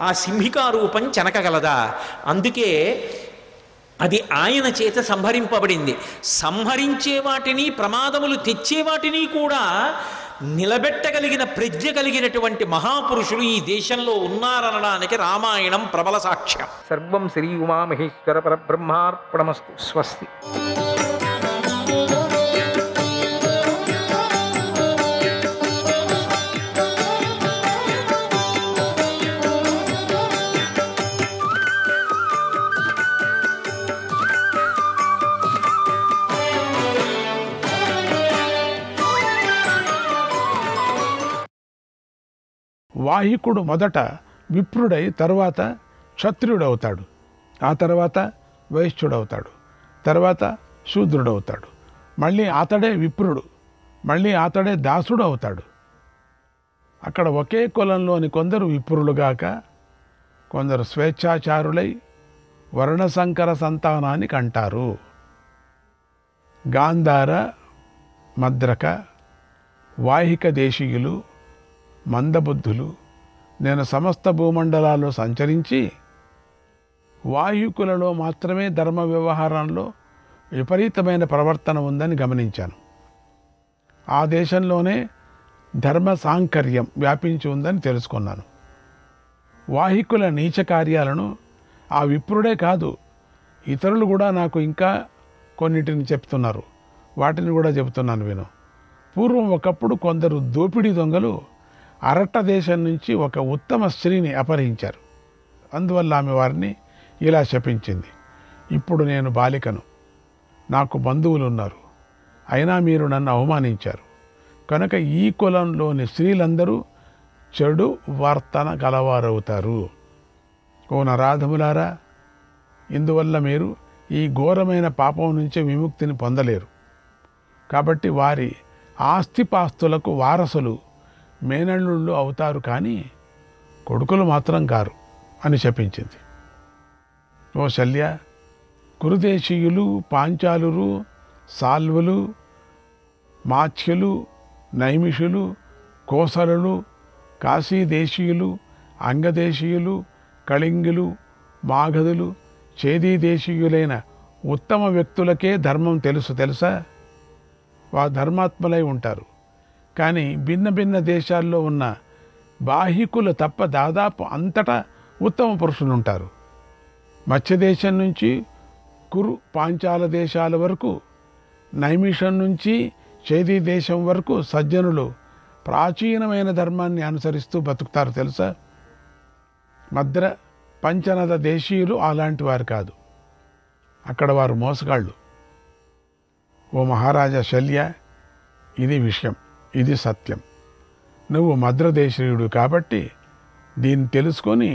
ఆ సింహికారూపం చెనకగలదా? అందుకే అది ఆయన చేత సంహరింపబడింది. సంహరించే వాటిని, ప్రమాదములు తెచ్చే వాటిని కూడా నిలబెట్టగలిగిన ప్రజ్ఞ కలిగినటువంటి మహాపురుషులు ఈ దేశంలో ఉన్నారనడానికి రామాయణం ప్రబల సాక్ష్యం. సర్వం శ్రీ ఉమామహేశ్వర పరబ్రహ్మార్పణమస్తు. స్వస్తి. వాహికుడు మొదట విప్రుడై తర్వాత క్షత్రియుడవుతాడు, ఆ తర్వాత వైశ్యుడవుతాడు, తర్వాత శూద్రుడవుతాడు, మళ్ళీ అతడే విప్రుడు, మళ్ళీ అతడే దాసుడు అవుతాడు. అక్కడ ఒకే కులంలోని కొందరు విప్రులుగాక కొందరు స్వేచ్ఛాచారులై వర్ణసంకర సంతానాన్ని కంటారు. గాంధార, మద్రక, వాహిక దేశీయులు, మందబుద్ధులు నేను సమస్త భూమండలాల్లో సంచరించి వాయుకులలో మాత్రమే ధర్మ వ్యవహారంలో విపరీతమైన ప్రవర్తన ఉందని గమనించాను. ఆ దేశంలోనే ధర్మ సాంకర్యం వ్యాపించి ఉందని తెలుసుకున్నాను. వాహికుల నీచ కార్యాలను ఆ విప్రుడే కాదు, ఇతరులు కూడా నాకు ఇంకా కొన్నిటిని చెప్తున్నారు. వాటిని కూడా చెబుతున్నాను విను. పూర్వం ఒకప్పుడు కొందరు దోపిడీ దొంగలు అరట్ట దేశం నుంచి ఒక ఉత్తమ స్త్రీని అపహరించారు. అందువల్ల ఆమె వారిని ఇలా శపించింది: ఇప్పుడు నేను బాలికను, నాకు బంధువులు ఉన్నారు, అయినా మీరు నన్ను అవమానించారు కనుక ఈ కులంలోని స్త్రీలందరూ చెడు వర్తన గలవారవుతారు. ఓ నరాధములారా, ఇందువల్ల మీరు ఈ ఘోరమైన పాపం నుంచి విముక్తిని పొందలేరు. కాబట్టి వారి ఆస్తిపాస్తులకు వారసులు మేనల్లుళ్ళు అవుతారు, కానీ కొడుకులు మాత్రం కారు అని శపించింది. ఓ శల్య, కురుదేశీయులు, పాంచాలురు, సాల్వులు, మాచ్యులు, నైమిషులు, కోసలులు, కాశీదేశీయులు, అంగదేశీయులు, కళింగులు, మాగధులు, చేదీదేశీయులైన ఉత్తమ వ్యక్తులకే ధర్మం తెలుసా? వారు ధర్మాత్మలై ఉంటారు. కానీ భిన్న భిన్న దేశాల్లో ఉన్న బాహికులు తప్ప దాదాపు అంతటా ఉత్తమ పురుషులు ఉంటారు. మత్స్యదేశం నుంచి కురు పాంచాల దేశాల వరకు, నైమిషం నుంచి చేదీ దేశం వరకు సజ్జనులు ప్రాచీనమైన ధర్మాన్ని అనుసరిస్తూ బతుకుతారు తెలుసా? మద్ర, పంచనద దేశీయులు అలాంటి వారు కాదు. అక్కడ వారు మోసగాళ్ళు. ఓ మహారాజా శల్య, ఇది విషయం, ఇది సత్యం. నువ్వు మద్రదేశీయుడు కాబట్టి దీన్ని తెలుసుకొని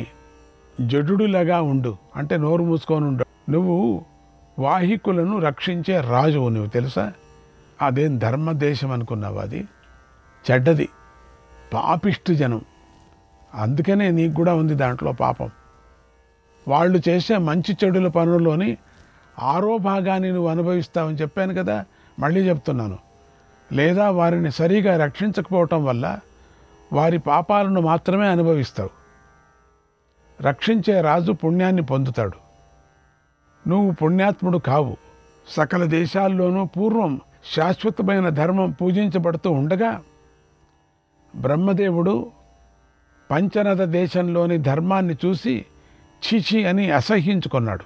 జడులాగా ఉండు, అంటే నోరు మూసుకొని ఉండు. నువ్వు వాహికులను రక్షించే రాజువు, నువ్వు తెలుసా? అదేం ధర్మదేశం అనుకున్నావు? అది చెడ్డది, పాపిష్టి జనం. అందుకనే నీకు కూడా ఉంది దాంట్లో పాపం. వాళ్ళు చేసే మంచి చెడుల పనుల్లోని ఆరో భాగాన్ని నువ్వు అనుభవిస్తావని చెప్పాను కదా, మళ్ళీ చెప్తున్నాను. లేదా వారిని సరిగా రక్షించకపోవటం వల్ల వారి పాపాలను మాత్రమే అనుభవిస్తావు. రక్షించే రాజు పుణ్యాన్ని పొందుతాడు. నువ్వు పుణ్యాత్ముడు కావు. సకల దేశాల్లోనూ పూర్వం శాశ్వతమైన ధర్మం పూజించబడుతూ ఉండగా బ్రహ్మదేవుడు పంచనద దేశంలోని ధర్మాన్ని చూసి చీచి అని అసహ్యించుకున్నాడు.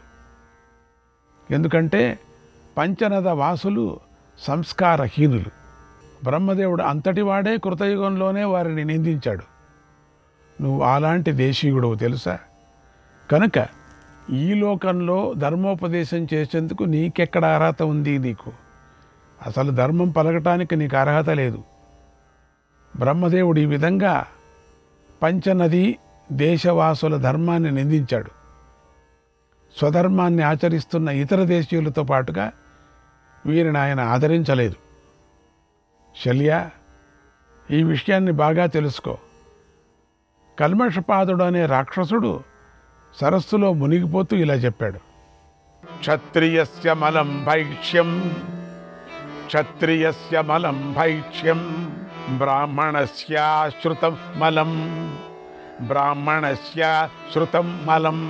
ఎందుకంటే పంచనద వాసులు సంస్కారహీనులు. బ్రహ్మదేవుడు అంతటివాడే కృతయుగంలోనే వారిని నిందించాడు. నువ్వు అలాంటి దేశీయుడు తెలుసా? కనుక ఈ లోకంలో ధర్మోపదేశం చేసేందుకు నీకెక్కడ అర్హత ఉంది? నీకు అసలు ధర్మం పలకటానికి నీకు అర్హత లేదు. బ్రహ్మదేవుడు ఈ విధంగా పంచనది దేశవాసుల ధర్మాన్ని నిందించాడు. స్వధర్మాన్ని ఆచరిస్తున్న ఇతర దేశీయులతో పాటుగా వీరిని ఆయన ఆదరించలేదు. శల్య, ఈ విషయాన్ని బాగా తెలుసుకో. కల్మషపాదుడు అనే రాక్షసుడు సరస్సులో మునిగిపోతూ ఇలా చెప్పాడు: క్షత్రియస్య మలం భైక్ష్యం, క్షత్రియస్య మలం భైక్ష్యం, బ్రాహ్మణస్య శ్రుతం మలం, బ్రాహ్మణస్య శ్రుతం మలం,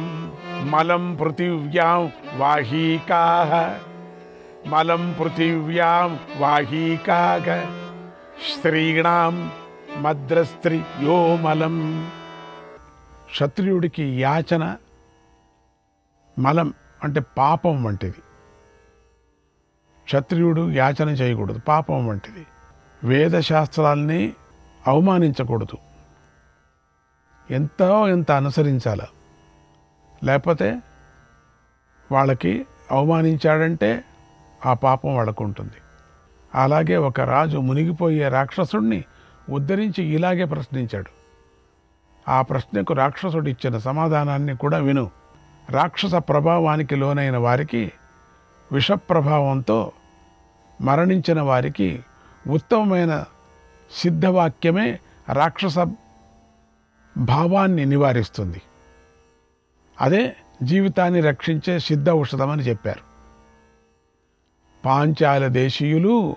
మలం పృథివ్యాం వాహీకాః, మలం పృథివ్యాం వాహీకాః, స్త్రీణాం మద్రస్త్రియో మలం. క్షత్రియుడికి యాచన మలం అంటే పాపం వంటిది. క్షత్రియుడు యాచన చేయకూడదు, పాపం వంటిది. వేదశాస్త్రాల్ని అవమానించకూడదు, ఎంత అనుసరించాల. లేకపోతే వాళ్ళకి అవమానించాడంటే ఆ పాపం వాళ్ళకు ఉంటుంది. అలాగే ఒక రాజు మునిగిపోయే రాక్షసుడిని ఉద్ధరించి ఇలాగే ప్రశ్నించాడు: ఆ ప్రశ్నకు రాక్షసుడు ఇచ్చిన సమాధానాన్ని కూడా విను. రాక్షస ప్రభావానికి లోనైన వారికి, విషప్రభావంతో మరణించిన వారికి ఉత్తమమైన సిద్ధవాక్యమే రాక్షస భావాన్ని నివారిస్తుంది. అదే జీవితాన్ని రక్షించే సిద్ధ ఔషధమని చెప్పారు. పాంచాల దేశీయులు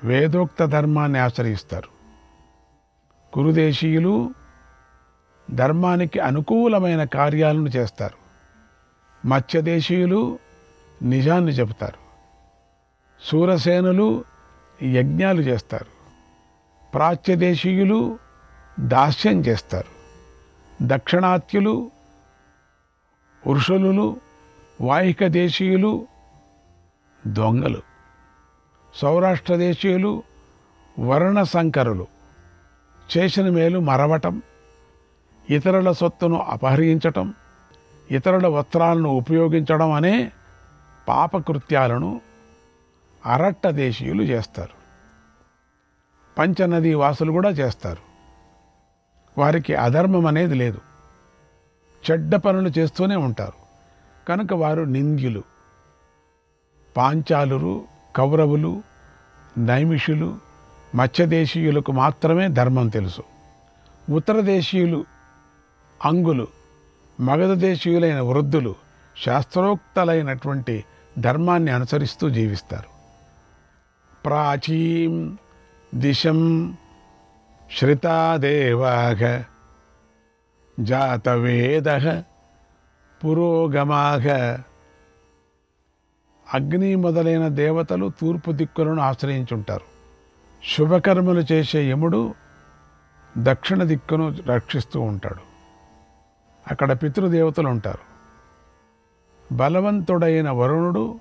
వేదోక్త ధర్మాన్ని ఆచరిస్తారు. కురుదేశీయులు ధర్మానికి అనుకూలమైన కార్యాలను చేస్తారు. మత్స్యదేశీయులు నిజాన్ని చెబుతారు. శూరసేనులు యజ్ఞాలు చేస్తారు. ప్రాచ్యదేశీయులు దాస్యం చేస్తారు. దక్షిణాత్యులు వృషులు, వాహిక దేశీయులు దొంగలు. సౌరాష్ట్ర దేశీయులు వర్ణ సంకరులు. చేసిన మేలు మరవటం, ఇతరుల సొత్తును అపహరించటం, ఇతరుల వస్త్రాలను ఉపయోగించడం అనే పాపకృత్యాలను అరట్ట దేశీయులు చేస్తారు. పంచనదీ వాసులు కూడా చేస్తారు. వారికి అధర్మం అనేది లేదు. చెడ్డ పనులు చేస్తూనే ఉంటారు. కనుక వారు నింద్యులు. పాంచాలురు, కౌరవులు, నైమిషులు, మత్స్యదేశీయులకు మాత్రమే ధర్మం తెలుసు. ఉత్తర దేశీయులు అంగులు, మగధ దేశీయులైన వృద్ధులు శాస్త్రోక్తలైనటువంటి ధర్మాన్ని అనుసరిస్తూ జీవిస్తారు. ప్రాచీం దిశం శ్రితాదేవాగ జాతవేదః పురోగమాగ. అగ్ని మొదలైన దేవతలు తూర్పు దిక్కులను ఆశ్రయించుంటారు. శుభకర్మలు చేసే యముడు దక్షిణ దిక్కును రక్షిస్తూ ఉంటాడు. అక్కడ పితృదేవతలు ఉంటారు. బలవంతుడైన వరుణుడు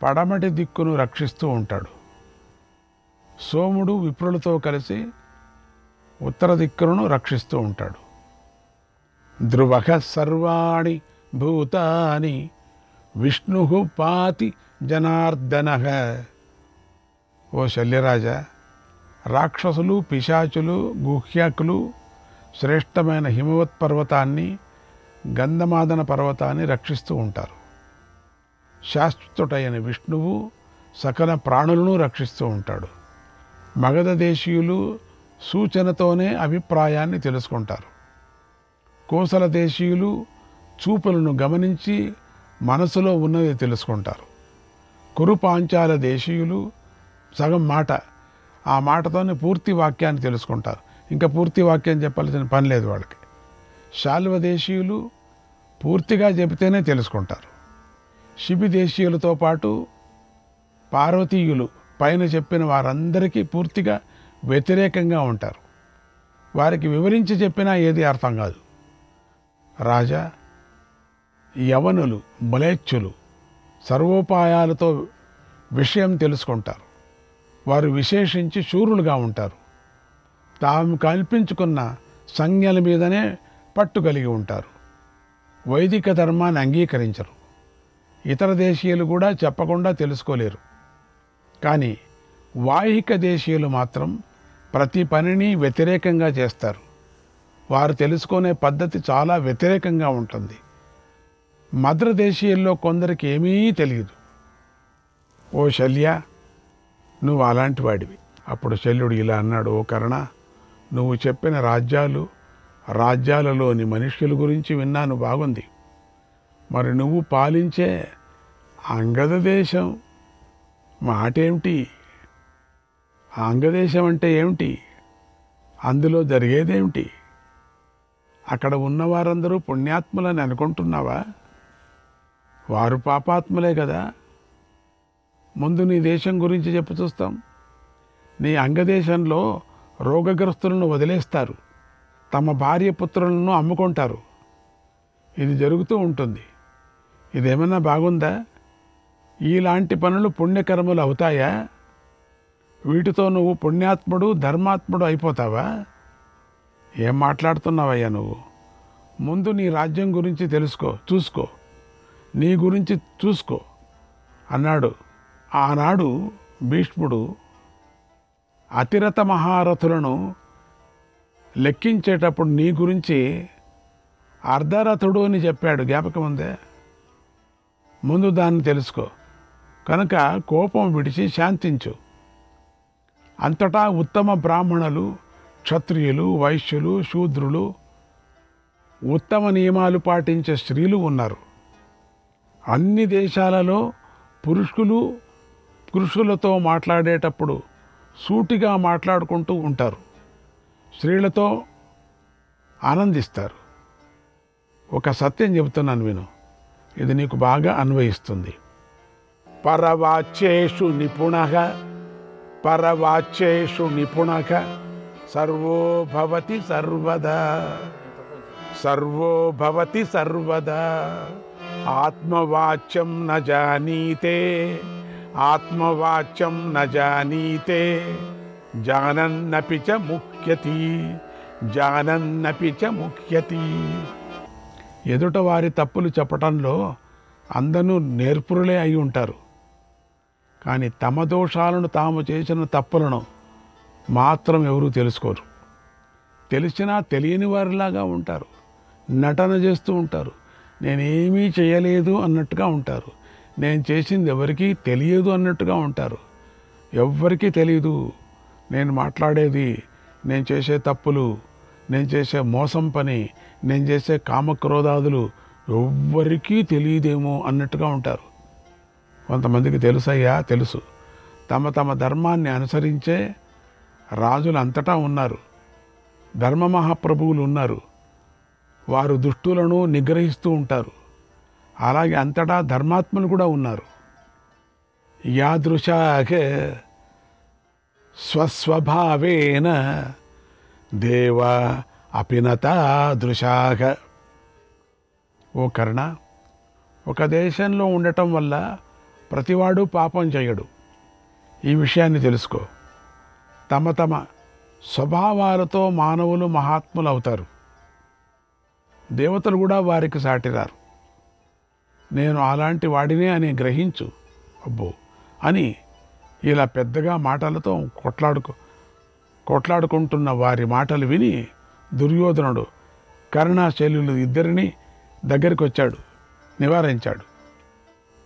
పడమటి దిక్కును రక్షిస్తూ ఉంటాడు. సోముడు విప్రులతో కలిసి ఉత్తర దిక్కును రక్షిస్తూ ఉంటాడు. ధ్రువః సర్వాణి భూతాని విష్ణుః పాతి జనార్దనః. ఓ శల్యరాజా, రాక్షసులు, పిశాచులు, గుహ్యకులు శ్రేష్టమైన హిమవత్ పర్వతాన్ని, గంధమాదన పర్వతాన్ని రక్షిస్తూ ఉంటారు. శాశ్వతుడైన విష్ణువు సకల ప్రాణులను రక్షిస్తూ ఉంటాడు. మగధ దేశీయులు సూచనతోనే అభిప్రాయాన్ని తెలుసుకుంటారు. కోసల దేశీయులు చూపులను గమనించి మనసులో ఉన్నది తెలుసుకుంటారు. కురుపాంచాల దేశీయులు సగం మాట, ఆ మాటతోనే పూర్తి వాక్యాన్ని తెలుసుకుంటారు. ఇంకా పూర్తి వాక్యం చెప్పాల్సిన పని లేదు వాళ్ళకి. శాల్వ దేశీయులు పూర్తిగా చెబితేనే తెలుసుకుంటారు. శిబి దేశీయులతో పాటు పార్వతీయులు పైన చెప్పిన వారందరికీ పూర్తిగా వ్యతిరేకంగా ఉంటారు. వారికి వివరించి చెప్పినా ఏది అర్థం కాదు. రాజా, యవనులు, మలేచ్చులు సర్వోపాయాలతో విషయం తెలుసుకుంటారు. వారు విశేషించి శూరులుగా ఉంటారు. తాము కల్పించుకున్న సంజ్ఞల మీదనే పట్టు కలిగి ఉంటారు. వైదిక ధర్మాన్ని అంగీకరించరు. ఇతర దేశీయులు కూడా చెప్పకుండా తెలుసుకోలేరు. కానీ వాహిక దేశీయులు మాత్రం ప్రతి పనిని వ్యతిరేకంగా చేస్తారు. వారు తెలుసుకునే పద్ధతి చాలా వ్యతిరేకంగా ఉంటుంది. మద్ర దేశీయుల్లో కొందరికి ఏమీ తెలియదు. ఓ శల్య, నువ్వు అలాంటి వాడివి. అప్పుడు శల్యుడు ఇలా అన్నాడు, ఓ కర్ణ, నువ్వు చెప్పిన రాజ్యాలలోని మనుష్యుల గురించి విన్నాను, బాగుంది. మరి నువ్వు పాలించే అంగద దేశం మాటేమిటి? అంగదేశం అంటే ఏమిటి? అందులో జరిగేదేమిటి? అక్కడ ఉన్నవారందరూ పుణ్యాత్ములని అనుకుంటున్నావా? వారు పాపాత్ములే కదా. ముందు నీ దేశం గురించి చెప్పు చూస్తాం. నీ అంగదేశంలో రోగగ్రస్తులను వదిలేస్తారు. తమ భార్య పుత్రులను అమ్ముకుంటారు. ఇది జరుగుతూ ఉంటుంది. ఇదేమన్నా బాగుందా? ఇలాంటి పనులు పుణ్యకర్మలు అవుతాయా? వీటితో నువ్వు పుణ్యాత్ముడు, ధర్మాత్ముడు అయిపోతావా? ఏం మాట్లాడుతున్నావయ్యా నువ్వు? ముందు నీ రాజ్యం గురించి చూసుకో, నీ గురించి చూసుకో అన్నాడు. ఆనాడు భీష్ముడు అతిరథ మహారథులను లెక్కించేటప్పుడు నీ గురించి అర్ధరథుడు అని చెప్పాడు, జ్ఞాపకం ఉందే? ముందు దాన్ని తెలుసుకో. కనుక కోపం విడిచి శాంతించు. అంతటా ఉత్తమ బ్రాహ్మణులు, క్షత్రియులు, వైశ్యులు, శూద్రులు, ఉత్తమ నియమాలు పాటించే స్త్రీలు ఉన్నారు. అన్ని దేశాలలో పురుషులతో మాట్లాడేటప్పుడు సూటిగా మాట్లాడుకుంటూ ఉంటారు, స్త్రీలతో ఆనందిస్తారు. ఒక సత్యం చెబుతున్నాను విను, ఇది నీకు బాగా అన్వయిస్తుంది. పరవాచ్యేషు నిపుణః సర్వో భవతి సర్వదా ఆత్మవాచ్యం న జానీతే జానన్నపి చ ముఖ్యతి. ఎదుట వారి తప్పులు చెప్పటంలో అందరూ నేర్పురులే అయి ఉంటారు, కానీ తమ దోషాలను, తాము చేసిన తప్పులను మాత్రం ఎవరూ తెలుసుకోరు. తెలిసినా తెలియని వారిలాగా ఉంటారు, నటన చేస్తూ ఉంటారు. నేనేమీ చేయలేదు అన్నట్టుగా ఉంటారు, నేను చేసింది ఎవరికీ తెలియదు అన్నట్టుగా ఉంటారు. ఎవ్వరికీ తెలియదు నేను మాట్లాడేది, నేను చేసే తప్పులు, నేను చేసే మోసం పని, నేను చేసే కామక్రోధాదులు ఎవ్వరికీ తెలియదేమో అన్నట్టుగా ఉంటారు. కొంతమందికి తెలుసయ్యా, తెలుసు. తమ ధర్మాన్ని అనుసరించే రాజులు అంతటా ఉన్నారు, ధర్మ మహాప్రభువులు ఉన్నారు. వారు దుష్టులను నిగ్రహిస్తూ ఉంటారు. అలాగే అంతటా ధర్మాత్మలు కూడా ఉన్నారు. యాదృశాగే స్వస్వభావేన దేవ అపినతాదృశాగ. ఓ కర్ణ, ఒక దేశంలో ఉండటం వల్ల ప్రతివాడు పాపం చేయడు. ఈ విషయాన్ని తెలుసుకో. తమ స్వభావాలతో మానవులు మహాత్ములు అవుతారు. దేవతలు కూడా వారికి సాటిరారు. నేను అలాంటి వాడినే అని గ్రహించు. అబ్బో అని ఇలా పెద్దగా మాటలతో కొట్లాడుకుంటున్న వారి మాటలు విని దుర్యోధనుడు కర్ణశల్యులు ఇద్దరిని దగ్గరికి వచ్చాడు, నివారించాడు.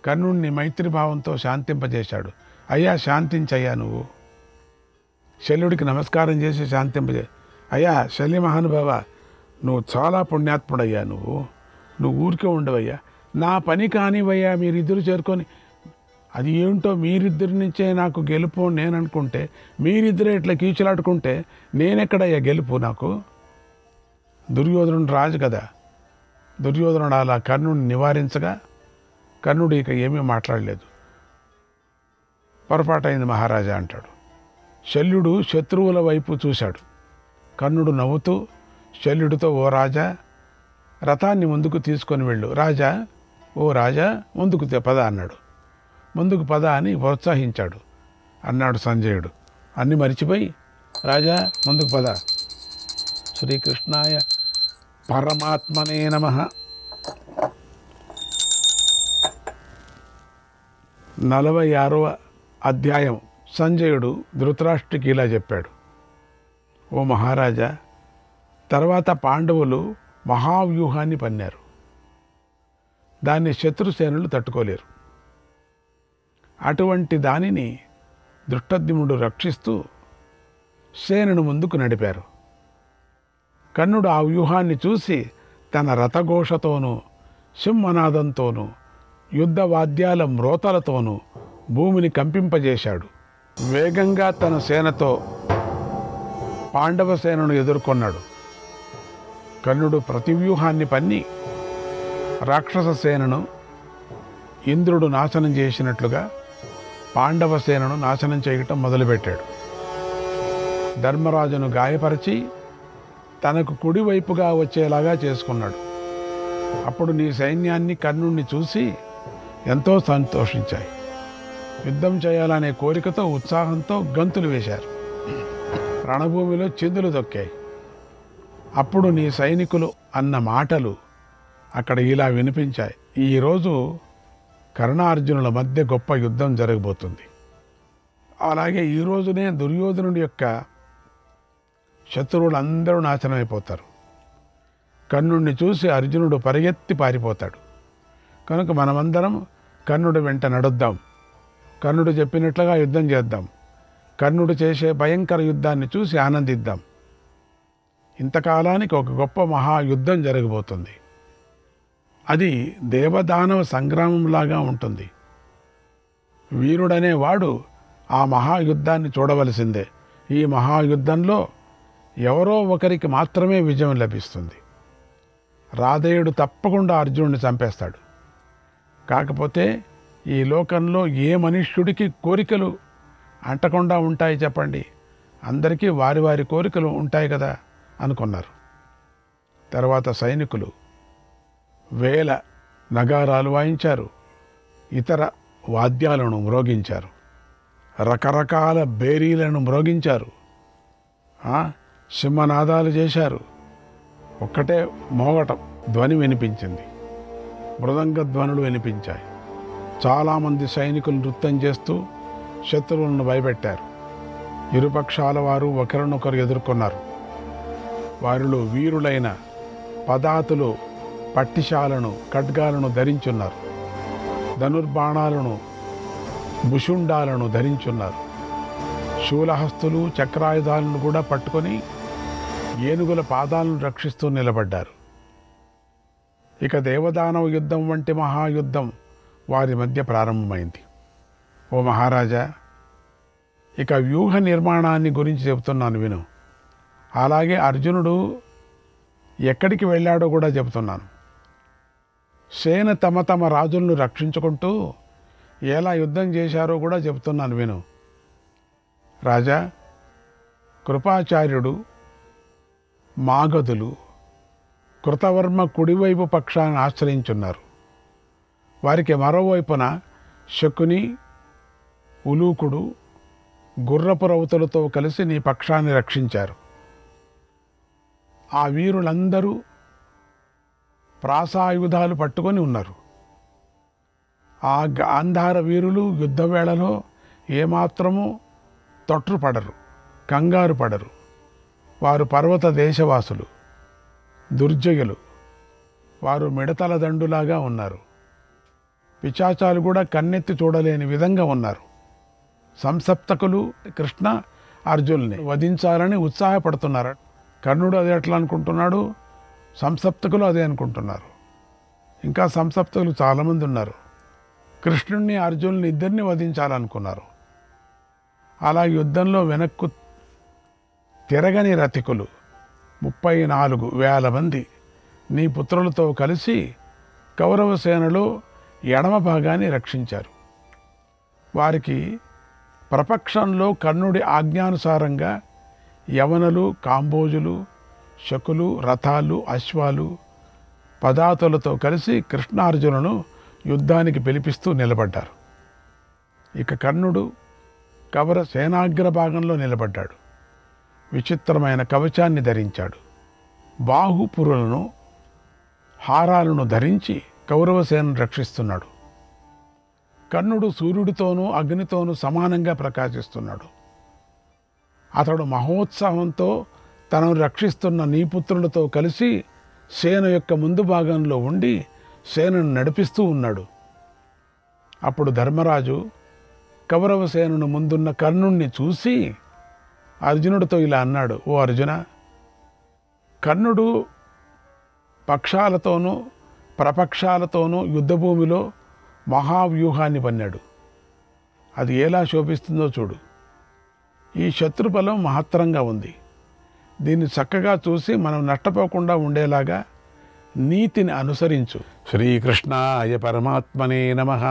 కర్ణుడిని మైత్రిభావంతో శాంతింపజేశాడు. అయ్యా శాంతించయ్యా, నువ్వు శల్యుడికి నమస్కారం చేసి అయ్యా శల్య మహానుభావ, నువ్వు చాలా పుణ్యాత్ముడయ్యా, నువ్వు ఊరికే ఉండవయ్యా, నా పని కానివయ్యా, మీరిద్దరు చేరుకొని. అది ఏంటో మీరిద్దరి నుంచే నాకు గెలుపు నేను అనుకుంటే, మీరిద్దరే ఇట్లా కీచులాడుకుంటే నేనెక్కడయ్యా గెలుపు నాకు? దుర్యోధనుడు రాజు కదా. దుర్యోధనుడు అలా కర్ణుడిని నివారించగా కర్ణుడు ఇక ఏమీ మాట్లాడలేదు. పొరపాటైంది మహారాజా అంటాడు. శల్యుడు శత్రువుల వైపు చూశాడు. కర్ణుడు నవ్వుతూ శల్యుడితో, ఓ రాజా, రథాన్ని ముందుకు తీసుకొని వెళ్ళు. రాజా, ఓ రాజా, ముందుకు పద అన్నాడు. ముందుకు పద అని ప్రోత్సహించాడు. అన్నాడు సంజయుడు. అన్ని మరిచిపోయి, రాజా ముందుకు పద. శ్రీకృష్ణాయ పరమాత్మనే నమః. 46వ అధ్యాయం. సంజయుడు ధృతరాష్ట్రుడికి ఇలా చెప్పాడు. ఓ మహారాజా, తర్వాత పాండవులు మహావ్యూహాన్ని పన్నారు. దాన్ని శత్రుసేనులు తట్టుకోలేరు. అటువంటి దానిని దృష్టద్యుమ్నుడు రక్షిస్తూ సేనను ముందుకు నడిపారు. కర్ణుడు ఆ వ్యూహాన్ని చూసి తన రథఘోషతోనూ సింహనాదంతోనూ యుద్ధవాద్యాల మ్రోతలతోనూ భూమిని కంపింపజేశాడు. వేగంగా తన సేనతో పాండవ సేనను ఎదుర్కొన్నాడు. కర్ణుడు ప్రతివ్యూహాన్ని పన్ని రాక్షస సేనను ఇంద్రుడు నాశనం చేసినట్లుగా పాండవ సేనను నాశనం చేయటం మొదలుపెట్టాడు. ధర్మరాజును గాయపరిచి తనకు కుడివైపుగా వచ్చేలాగా చేసుకున్నాడు. అప్పుడు నీ సైన్యాన్ని కర్ణుణ్ణి చూసి ఎంతో సంతోషించాయి. యుద్ధం చేయాలనే కోరికతో ఉత్సాహంతో గంతులు వేశారు. రణభూమిలో చిందులు దొక్కాయి. అప్పుడు నీ సైనికులు అన్న మాటలు అక్కడ ఇలా వినిపించాయి. ఈరోజు కర్ణార్జునుల మధ్య గొప్ప యుద్ధం జరగబోతుంది. అలాగే ఈరోజునే దుర్యోధనుడి యొక్క శత్రువులందరూ నాశనం అయిపోతారు. కర్ణుడిని చూసి అర్జునుడు పరిగెత్తి పారిపోతాడు. కనుక మనమందరం కర్ణుడి వెంట నడుద్దాం, కర్ణుడు చెప్పినట్లుగా యుద్ధం చేద్దాం, కర్ణుడు చేసే భయంకర యుద్ధాన్ని చూసి ఆనందిద్దాం. ఇంతకాలానికి ఒక గొప్ప మహాయుద్ధం జరగబోతుంది. అది దేవదానవ సంగ్రామంలాగా ఉంటుంది. వీరుడనేవాడు ఆ మహాయుద్ధాన్ని చూడవలసిందే. ఈ మహాయుద్ధంలో ఎవరో ఒకరికి మాత్రమే విజయం లభిస్తుంది. రాధేయుడు తప్పకుండా అర్జునుడిని చంపేస్తాడు. కాకపోతే ఈ లోకంలో ఏ మనుష్యుడికి కోరికలు అంటకుండా ఉంటాయి చెప్పండి? అందరికీ వారి వారి కోరికలు ఉంటాయి కదా అనుకున్నారు. తర్వాత సైనికులు వేల నగారాలు వాయించారు, ఇతర వాద్యాలను మ్రోగించారు, రకరకాల బేరీలను మ్రోగించారు, సింహనాదాలు చేశారు. ఒక్కటే మోగటం ధ్వని వినిపించింది, మృదంగ ధ్వనులు వినిపించాయి. చాలామంది సైనికులు నృత్యం చేస్తూ శత్రువులను భయపెట్టారు. ఇరుపక్షాల వారు ఒకరినొకరు ఎదుర్కొన్నారు. వారిలో వీరులైన పదాతులు పట్టిశాలను ఖడ్గాలను ధరించున్నారు, ధనుర్బాణాలను భుషుండాలను ధరించున్నారు. శూలహస్తులు చక్రాయుధాలను కూడా పట్టుకొని ఏనుగుల పాదాలను రక్షిస్తూ నిలబడ్డారు. ఇక దేవదానవ యుద్ధం వంటి మహాయుద్ధం వారి మధ్య ప్రారంభమైంది. ఓ మహారాజా, ఇక వ్యూహ నిర్మాణాన్ని గురించి చెబుతున్నాను విను. అలాగే అర్జునుడు ఎక్కడికి వెళ్ళాడో కూడా చెబుతున్నాను. సేన తమ తమ రాజులను రక్షించుకుంటూ ఎలా యుద్ధం చేశారో కూడా చెబుతున్నాను విను. రాజా, కృపాచార్యుడు, మాగధులు కృతవర్మ కుడివైపు పక్షాన్ని ఆశ్రయించున్నారు. వారికి మరోవైపున శకుని, ఉలూకుడు గుర్రపు రౌతులతో కలిసి నీ పక్షాన్ని రక్షించారు. ఆ వీరులందరూ ప్రాసాయుధాలు పట్టుకొని ఉన్నారు. ఆ గాంధార వీరులు యుద్ధవేళలో ఏమాత్రమూ తొట్రుపడరు, కంగారు పడరు. వారు పర్వత దేశవాసులు, దుర్జయులు. వారు మిడతల దండులాగా ఉన్నారు. పిశాచాలు కూడా కన్నెత్తి చూడలేని విధంగా ఉన్నారు. సంసప్తకులు కృష్ణ అర్జునుల్ని వధించాలని ఉత్సాహపడుతున్నారు. కర్ణుడు అదే ఎట్లా అనుకుంటున్నాడు, సంసప్తకులు అదే అనుకుంటున్నారు. ఇంకా సంసప్తకులు చాలామంది ఉన్నారు. కృష్ణుణ్ణి అర్జునుల్ని ఇద్దరిని వధించాలనుకున్నారు. అలా యుద్ధంలో వెనక్కు తిరగని రథికులు 34,000 మంది నీ పుత్రులతో కలిసి కౌరవ సేనలో ఎడమ భాగాన్ని రక్షించారు. వారికి ప్రపక్షంలో కర్ణుడి ఆజ్ఞానుసారంగా యవనులు, కాంబోజులు, శకులు, రథాలు, అశ్వాలు, పదాతులతో కలిసి కృష్ణార్జునులను యుద్ధానికి పిలిపిస్తూ నిలబడ్డారు. ఇక కర్ణుడు కౌరవ సేనాగ్ర భాగంలో నిలబడ్డాడు. విచిత్రమైన కవచాన్ని ధరించాడు. బాహుపురులను, హారాలను ధరించి కౌరవసేనను రక్షిస్తున్నాడు. కర్ణుడు సూర్యుడితోనూ అగ్నితోనూ సమానంగా ప్రకాశిస్తున్నాడు. అతడు మహోత్సాహంతో తనను రక్షిస్తున్న నీ పుత్రులతో కలిసి సేన యొక్క ముందు భాగంలో ఉండి సేనను నడిపిస్తూ ఉన్నాడు. అప్పుడు ధర్మరాజు కౌరవ సేనను ముందున్న కర్ణుణ్ణి చూసి అర్జునుడితో ఇలా అన్నాడు, ఓ అర్జున, కర్ణుడు పక్షాలతోనూ ప్రపక్షాలతోనూ యుద్ధభూమిలో మహావ్యూహాన్ని పన్నాడు. అది ఎలా శోభిస్తుందో చూడు. ఈ శత్రుబలం మహత్తరంగా ఉంది. దీన్ని చక్కగా చూసి మనం నష్టపోకుండా ఉండేలాగా నీతిని అనుసరించు. శ్రీకృష్ణాయ పరమాత్మనే నమః.